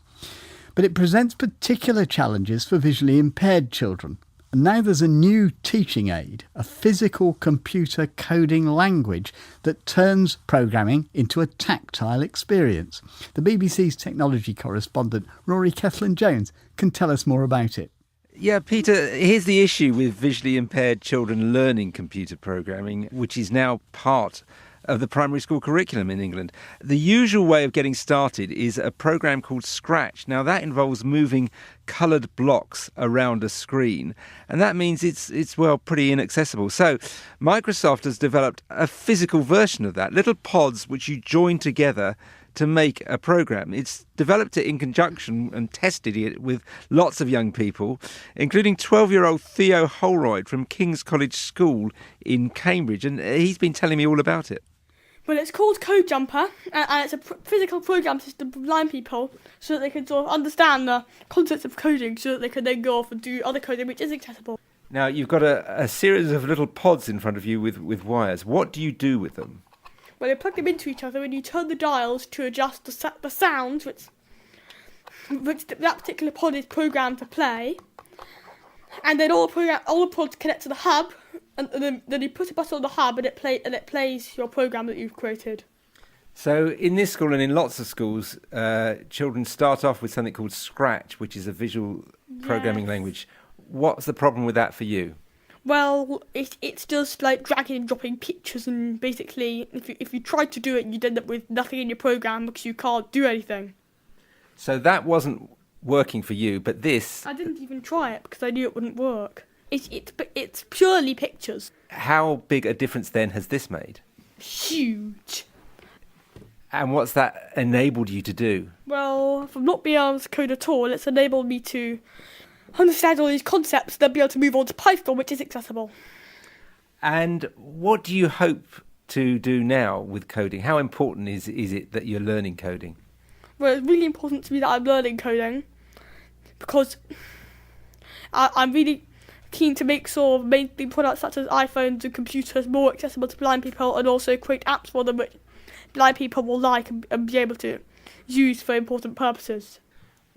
But it presents particular challenges for visually impaired children. And now there's a new teaching aid, a physical computer coding language that turns programming into a tactile experience. The BBC's technology correspondent, Rory Kethlin-Jones, can tell us more about it. Yeah, Peter, here's the issue with visually impaired children learning computer programming, which is now part of the primary school curriculum in England. The usual way of getting started is a program called Scratch. Now, that involves moving coloured blocks around a screen, and that means it's pretty inaccessible. So Microsoft has developed a physical version of that, little pods which you join together to make a program. It's developed it in conjunction and tested it with lots of young people, including 12-year-old Theo Holroyd from King's College School in Cambridge, and he's been telling me all about it. Well, it's called Code Jumper, and it's a physical program system for blind people so that they can sort of understand the concepts of coding so that they can then go off and do other coding which is accessible. Now, you've got a series of little pods in front of you with wires. What do you do with them? Well, you plug them into each other and you turn the dials to adjust the sounds which that particular pod is programmed to play. And then all the pods connect to the hub, and then you put a button on the hub and it plays your program that you've created. So in this school and in lots of schools, children start off with something called Scratch, which is a visual programming language. What's the problem with that for you? Well, it's just like dragging and dropping pictures, and basically if you tried to do it, you'd end up with nothing in your program because you can't do anything. So that wasn't working for you, but this... I didn't even try it because I knew it wouldn't work. It's purely pictures. How big a difference then has this made? Huge. And what's that enabled you to do? Well, from not being able to code at all, it's enabled me to understand all these concepts, then be able to move on to Python, which is accessible. And what do you hope to do now with coding? How important is it that you're learning coding? Well, it's really important to me that I'm learning coding because I'm really keen to make sort of mainstream products such as iPhones and computers more accessible to blind people, and also create apps for them which blind people will like and be able to use for important purposes.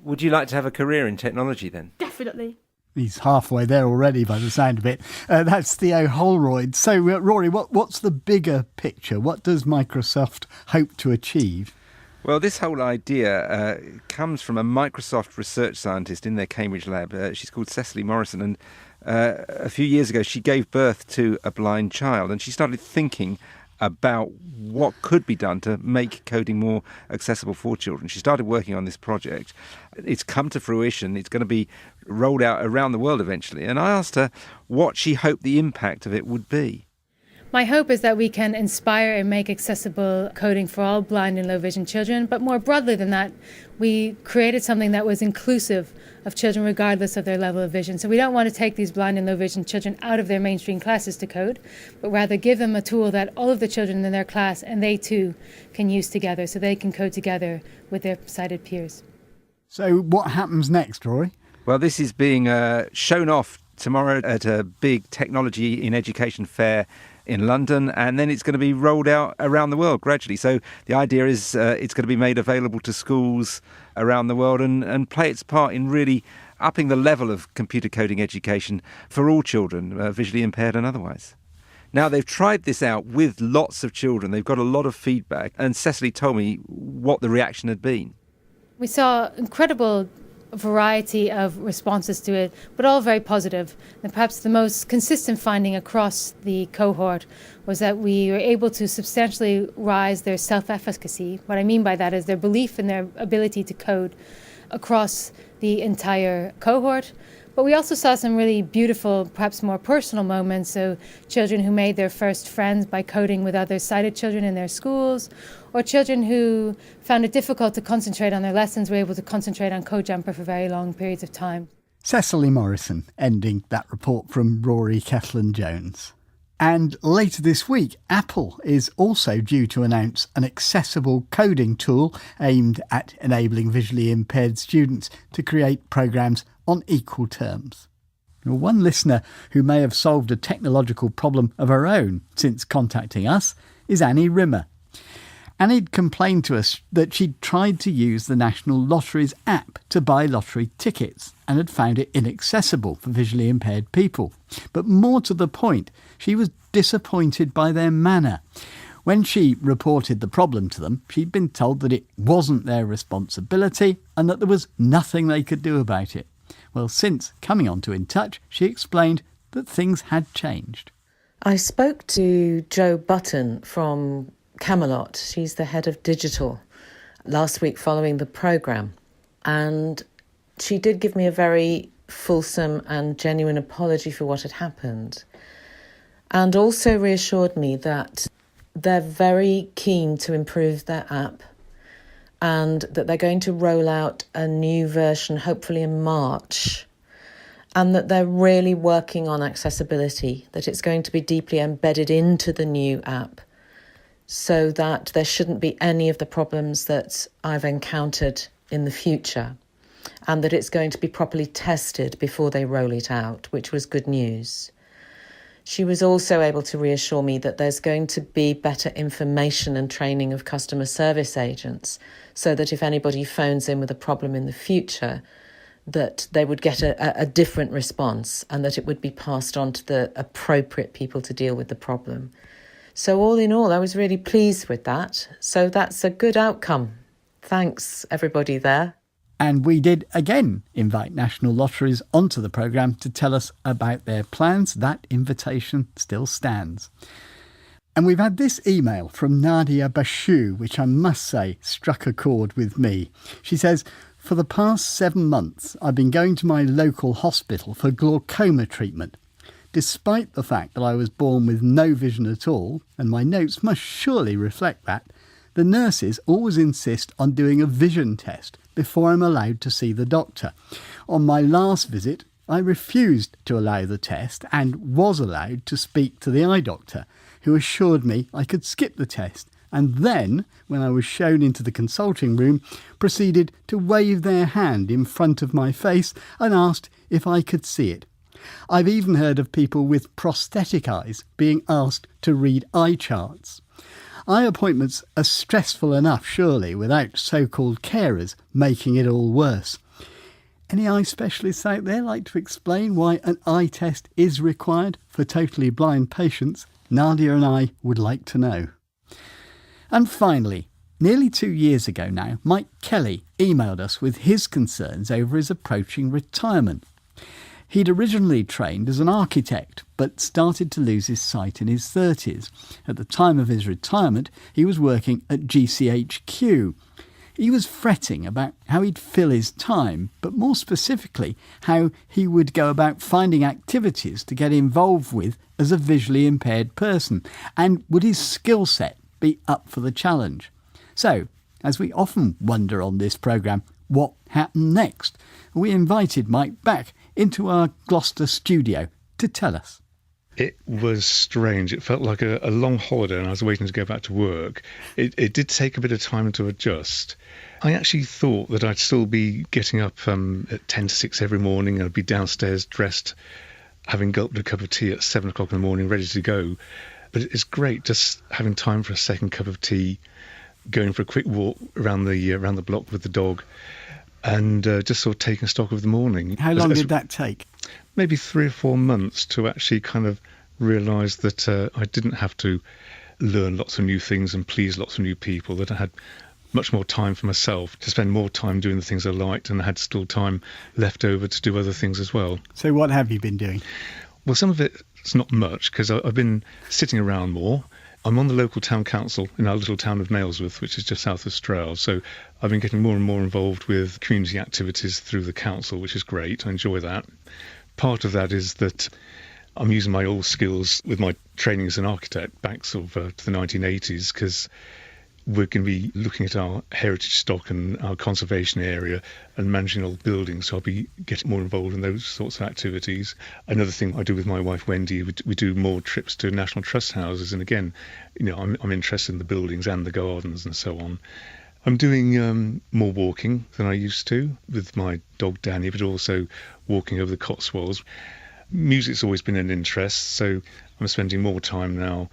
Would you like to have a career in technology then? Definitely. He's halfway there already by the sound of it. That's Theo Holroyd. So, Rory, what's the bigger picture? What does Microsoft hope to achieve? Well, this whole idea comes from a Microsoft research scientist in their Cambridge lab. She's called Cecily Morrison, and a few years ago she gave birth to a blind child, and she started thinking about what could be done to make coding more accessible for children. She started working on this project. It's come to fruition. It's going to be rolled out around the world eventually. And I asked her what she hoped the impact of it would be. My hope is that we can inspire and make accessible coding for all blind and low vision children, but more broadly than that, we created something that was inclusive of children regardless of their level of vision. So we don't want to take these blind and low vision children out of their mainstream classes to code, but rather give them a tool that all of the children in their class and they too can use together so they can code together with their sighted peers. So what happens next, Rory? Well, this is being shown off tomorrow at a big technology in education fair in London, and then it's going to be rolled out around the world gradually. So the idea is it's going to be made available to schools around the world and play its part in really upping the level of computer coding education for all children, visually impaired and otherwise. Now, they've tried this out with lots of children. They've got a lot of feedback, and Cecily told me what the reaction had been. We saw incredible variety of responses to it, but all very positive. And perhaps the most consistent finding across the cohort was that we were able to substantially rise their self-efficacy. What I mean by that is their belief in their ability to code across the entire cohort. But we also saw some really beautiful, perhaps more personal moments. So children who made their first friends by coding with other sighted children in their schools, or children who found it difficult to concentrate on their lessons were able to concentrate on CodeJumper for very long periods of time. Cecily Morrison ending that report from Rory Kethlin-Jones. And later this week, Apple is also due to announce an accessible coding tool aimed at enabling visually impaired students to create programmes on equal terms. One listener who may have solved a technological problem of her own since contacting us is Annie Rimmer. Annie'd complained to us that she'd tried to use the National Lottery's app to buy lottery tickets and had found it inaccessible for visually impaired people. But more to the point, she was disappointed by their manner. When she reported the problem to them, she'd been told that it wasn't their responsibility and that there was nothing they could do about it. Well, since coming on to In Touch, she explained that things had changed. I spoke to Jo Button from Camelot. She's the head of digital last week following the programme. And she did give me a very fulsome and genuine apology for what had happened. And also reassured me that they're very keen to improve their app and that they're going to roll out a new version, hopefully in March, and that they're really working on accessibility, that it's going to be deeply embedded into the new app so that there shouldn't be any of the problems that I've encountered in the future, and that it's going to be properly tested before they roll it out, which was good news. She was also able to reassure me that there's going to be better information and training of customer service agents so that if anybody phones in with a problem in the future, that they would get a different response and that it would be passed on to the appropriate people to deal with the problem. So all in all, I was really pleased with that. So that's a good outcome. Thanks, everybody there. And we did again invite National Lotteries onto the programme to tell us about their plans. That invitation still stands. And we've had this email from Nadia Bashu, which I must say struck a chord with me. She says, for the past 7 months, I've been going to my local hospital for glaucoma treatment. Despite the fact that I was born with no vision at all, and my notes must surely reflect that, the nurses always insist on doing a vision test before I'm allowed to see the doctor. On my last visit, I refused to allow the test and was allowed to speak to the eye doctor, who assured me I could skip the test, and then, when I was shown into the consulting room, proceeded to wave their hand in front of my face and asked if I could see it. I've even heard of people with prosthetic eyes being asked to read eye charts. Eye appointments are stressful enough, surely, without so-called carers making it all worse. Any eye specialists out there like to explain why an eye test is required for totally blind patients? Nadia and I would like to know. And finally, nearly 2 years ago now, Mike Kelly emailed us with his concerns over his approaching retirement. He'd originally trained as an architect, but started to lose his sight in his 30s. At the time of his retirement, he was working at GCHQ. He was fretting about how he'd fill his time, but more specifically, how he would go about finding activities to get involved with as a visually impaired person, and would his skill set be up for the challenge? So, as we often wonder on this programme, what happened next? We invited Mike back into our Gloucester studio to tell us. It was strange. It felt like a long holiday and I was waiting to go back to work. It did take a bit of time to adjust. I actually thought that I'd still be getting up at 10 to 6 every morning and I'd be downstairs dressed, having gulped a cup of tea at 7 o'clock in the morning, ready to go. But it's great just having time for a second cup of tea, going for a quick walk around the block with the dog, and just sort of taking stock of the morning. How long did that take? Maybe 3 or 4 months to actually kind of realise that I didn't have to learn lots of new things and please lots of new people, that I had much more time for myself, to spend more time doing the things I liked, and I had still time left over to do other things as well. So what have you been doing? Well, some of it's not much, because I've been sitting around more. I'm on the local town council in our little town of Nailsworth, which is just south of Stroud. So I've been getting more and more involved with community activities through the council, which is great. I enjoy that. Part of that is that I'm using my old skills with my training as an architect back sort of to the 1980s, because we're going to be looking at our heritage stock and our conservation area and managing old buildings. So I'll be getting more involved in those sorts of activities. Another thing I do with my wife Wendy, we do more trips to National Trust houses, and again, I'm interested in the buildings and the gardens and so on. I'm doing more walking than I used to with my dog Danny, but also walking over the Cotswolds. Music's always been an interest, so I'm spending more time now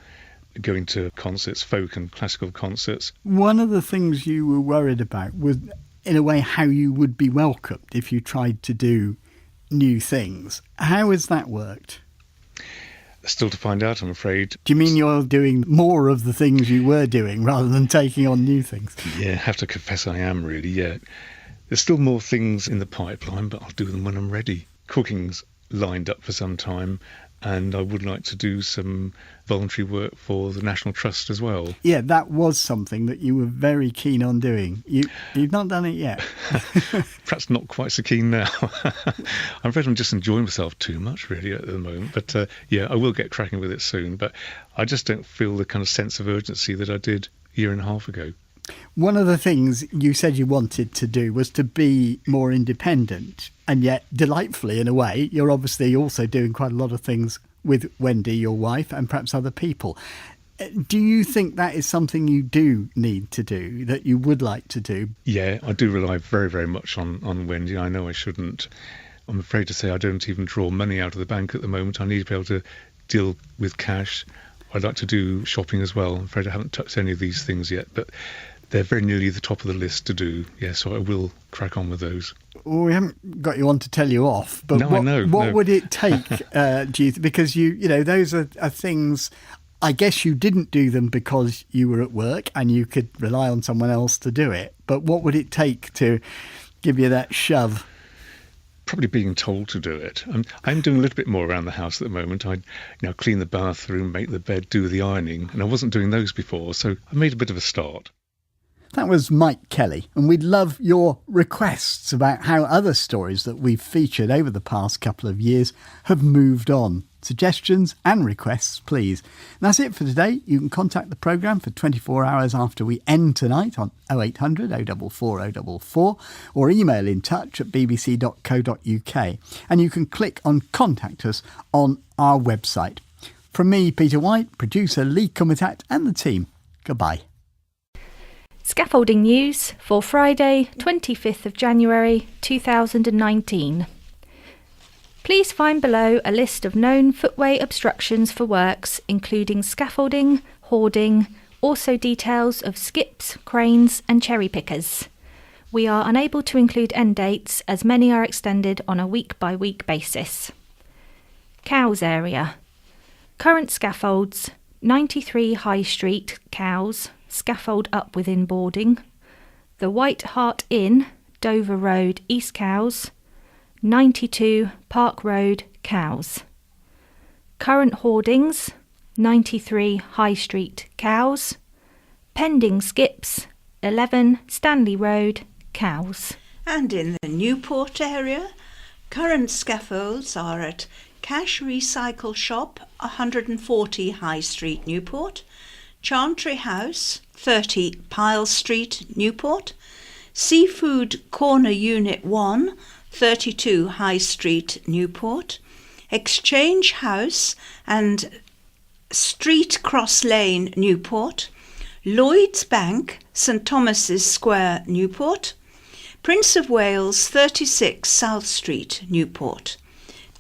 going to concerts, folk and classical concerts. One of the things you were worried about was, in a way, how you would be welcomed if you tried to do new things. How has that worked? Still to find out, I'm afraid. Do you mean you're doing more of the things you were doing rather than taking on new things? Yeah, I have to confess I am really, yeah. There's still more things in the pipeline, but I'll do them when I'm ready. Cooking's lined up for some time, and I would like to do some voluntary work for the National Trust as well. Yeah, that was something that you were very keen on doing. You've not done it yet. Perhaps not quite so keen now. I'm afraid I'm just enjoying myself too much really at the moment. But yeah, I will get cracking with it soon. But I just don't feel the kind of sense of urgency that I did a year and a half ago. One of the things you said you wanted to do was to be more independent, and yet delightfully in a way you're obviously also doing quite a lot of things with Wendy, your wife, and perhaps other people. Do you think that is something you do need to do, that you would like to do? Yeah, I do rely very, very much on Wendy. I know I shouldn't. I'm afraid to say I don't even draw money out of the bank at the moment. I need to be able to deal with cash. I'd like to do shopping as well. I'm afraid I haven't touched any of these things yet, but they're very nearly the top of the list to do. Yeah, so I will crack on with those. Well, we haven't got you on to tell you off, but no, what would it take, do you because you know, those are things, I guess you didn't do them because you were at work and you could rely on someone else to do it, but what would it take to give you that shove? Probably being told to do it. I'm doing a little bit more around the house at the moment. I clean the bathroom, make the bed, do the ironing, and I wasn't doing those before, so I made a bit of a start. That was Mike Kelly, and we'd love your requests about how other stories that we've featured over the past couple of years have moved on. Suggestions and requests, please. And that's it for today. You can contact the programme for 24 hours after we end tonight on 0800 044 044 or email in touch at bbc.co.uk. And you can click on Contact Us on our website. From me, Peter Wight, producer Lee Kumitat and the team, goodbye. Scaffolding news for Friday, 25th of January 2019. Please find below a list of known footway obstructions for works, including scaffolding, hoarding, Also details of skips, cranes and cherry pickers. We are unable to include end dates as many are extended on a week-by-week basis. Cows area. Current scaffolds, 93 High Street, Cows, scaffold up within boarding. The White Hart Inn, Dover Road, East Cows. 92 Park Road, Cows. Current hoardings, 93 High Street, Cows. Pending skips, 11 Stanley Road, Cows. And in the Newport area, current scaffolds are at Cash Recycle Shop, 140 High Street, Newport, Chantry House, 30 Pyle Street, Newport, Seafood Corner Unit 1, 32 High Street, Newport, Exchange House and Street Cross Lane, Newport, Lloyd's Bank, St Thomas's Square, Newport, Prince of Wales 36 South Street, Newport.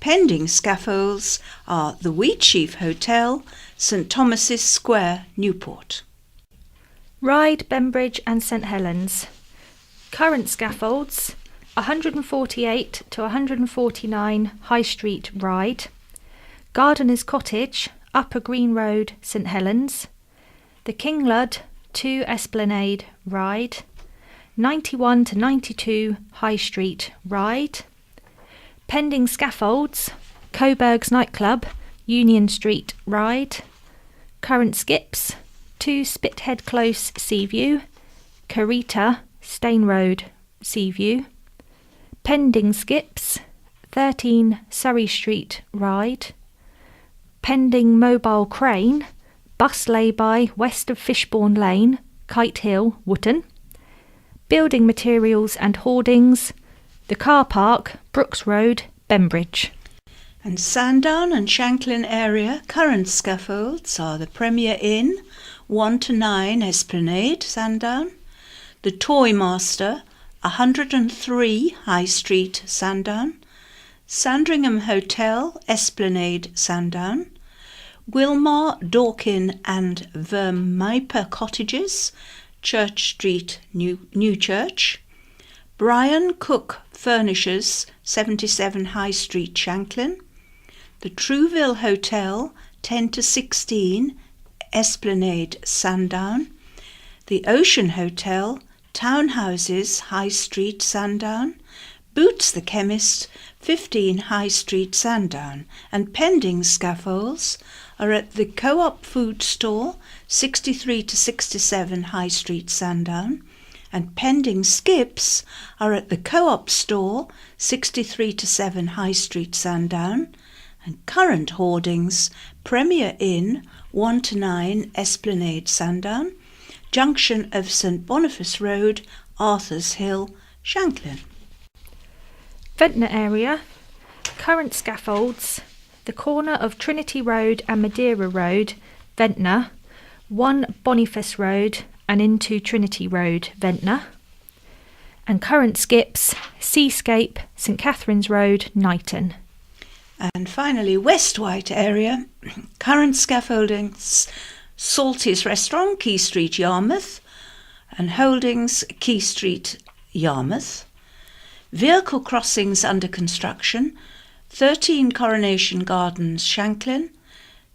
Pending scaffolds are the Wheatsheaf Hotel, St Thomas's Square, Newport. Ryde, Bembridge and St Helens. Current scaffolds, 148 to 149 High Street, Ryde. Gardener's Cottage, Upper Green Road, St Helens. The King Lud, 2 Esplanade, Ryde. 91 to 92 High Street, Ryde. Pending scaffolds, Coburg's Nightclub, Union Street, Ryde. Current skips, 2 Spithead Close, Seaview. Carita, Stane Road, Seaview. Pending skips, 13 Surrey Street, Ryde. Pending mobile crane, bus lay-by west of Fishbourne Lane, Kite Hill, Wootton. Building materials and hoardings, the car park, Brooks Road, Bembridge. And Sandown and Shanklin area current scaffolds are the Premier Inn, 1 to 9 Esplanade, Sandown. The Toy Master, 103 High Street, Sandown. Sandringham Hotel, Esplanade, Sandown. Wilmar, Dorkin and Vermiper Cottages, Church Street, New Church. Brian Cook Furnishers, 77 High Street, Shanklin. The Trouville Hotel, 10 to 16 Esplanade, Sandown. The Ocean Hotel, Townhouses, High Street, Sandown. Boots the Chemist, 15 High Street, Sandown. And pending scaffolds are at the Co-op Food Store, 63 to 67 High Street, Sandown. And pending skips are at the Co-op Store, 63 to 7 High Street, Sandown. And current hoardings, Premier Inn, 1 to 9 Esplanade, Sandown. Junction of St Boniface Road, Arthur's Hill, Shanklin. Ventnor area, current scaffolds, the corner of Trinity Road and Madeira Road, Ventnor, 1 Boniface Road and into Trinity Road, Ventnor. And current skips, Seascape, St Catherine's Road, Knighton. And finally, West Wight area, current scaffoldings, Salty's Restaurant, Key Street, Yarmouth, and holdings, Key Street, Yarmouth. Vehicle crossings under construction, 13 Coronation Gardens, Shanklin,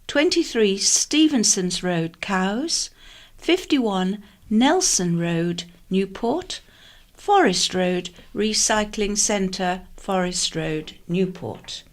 23 Stevenson's Road, Cowes, 51 Nelson Road, Newport, Forest Road, Recycling Centre, Forest Road, Newport.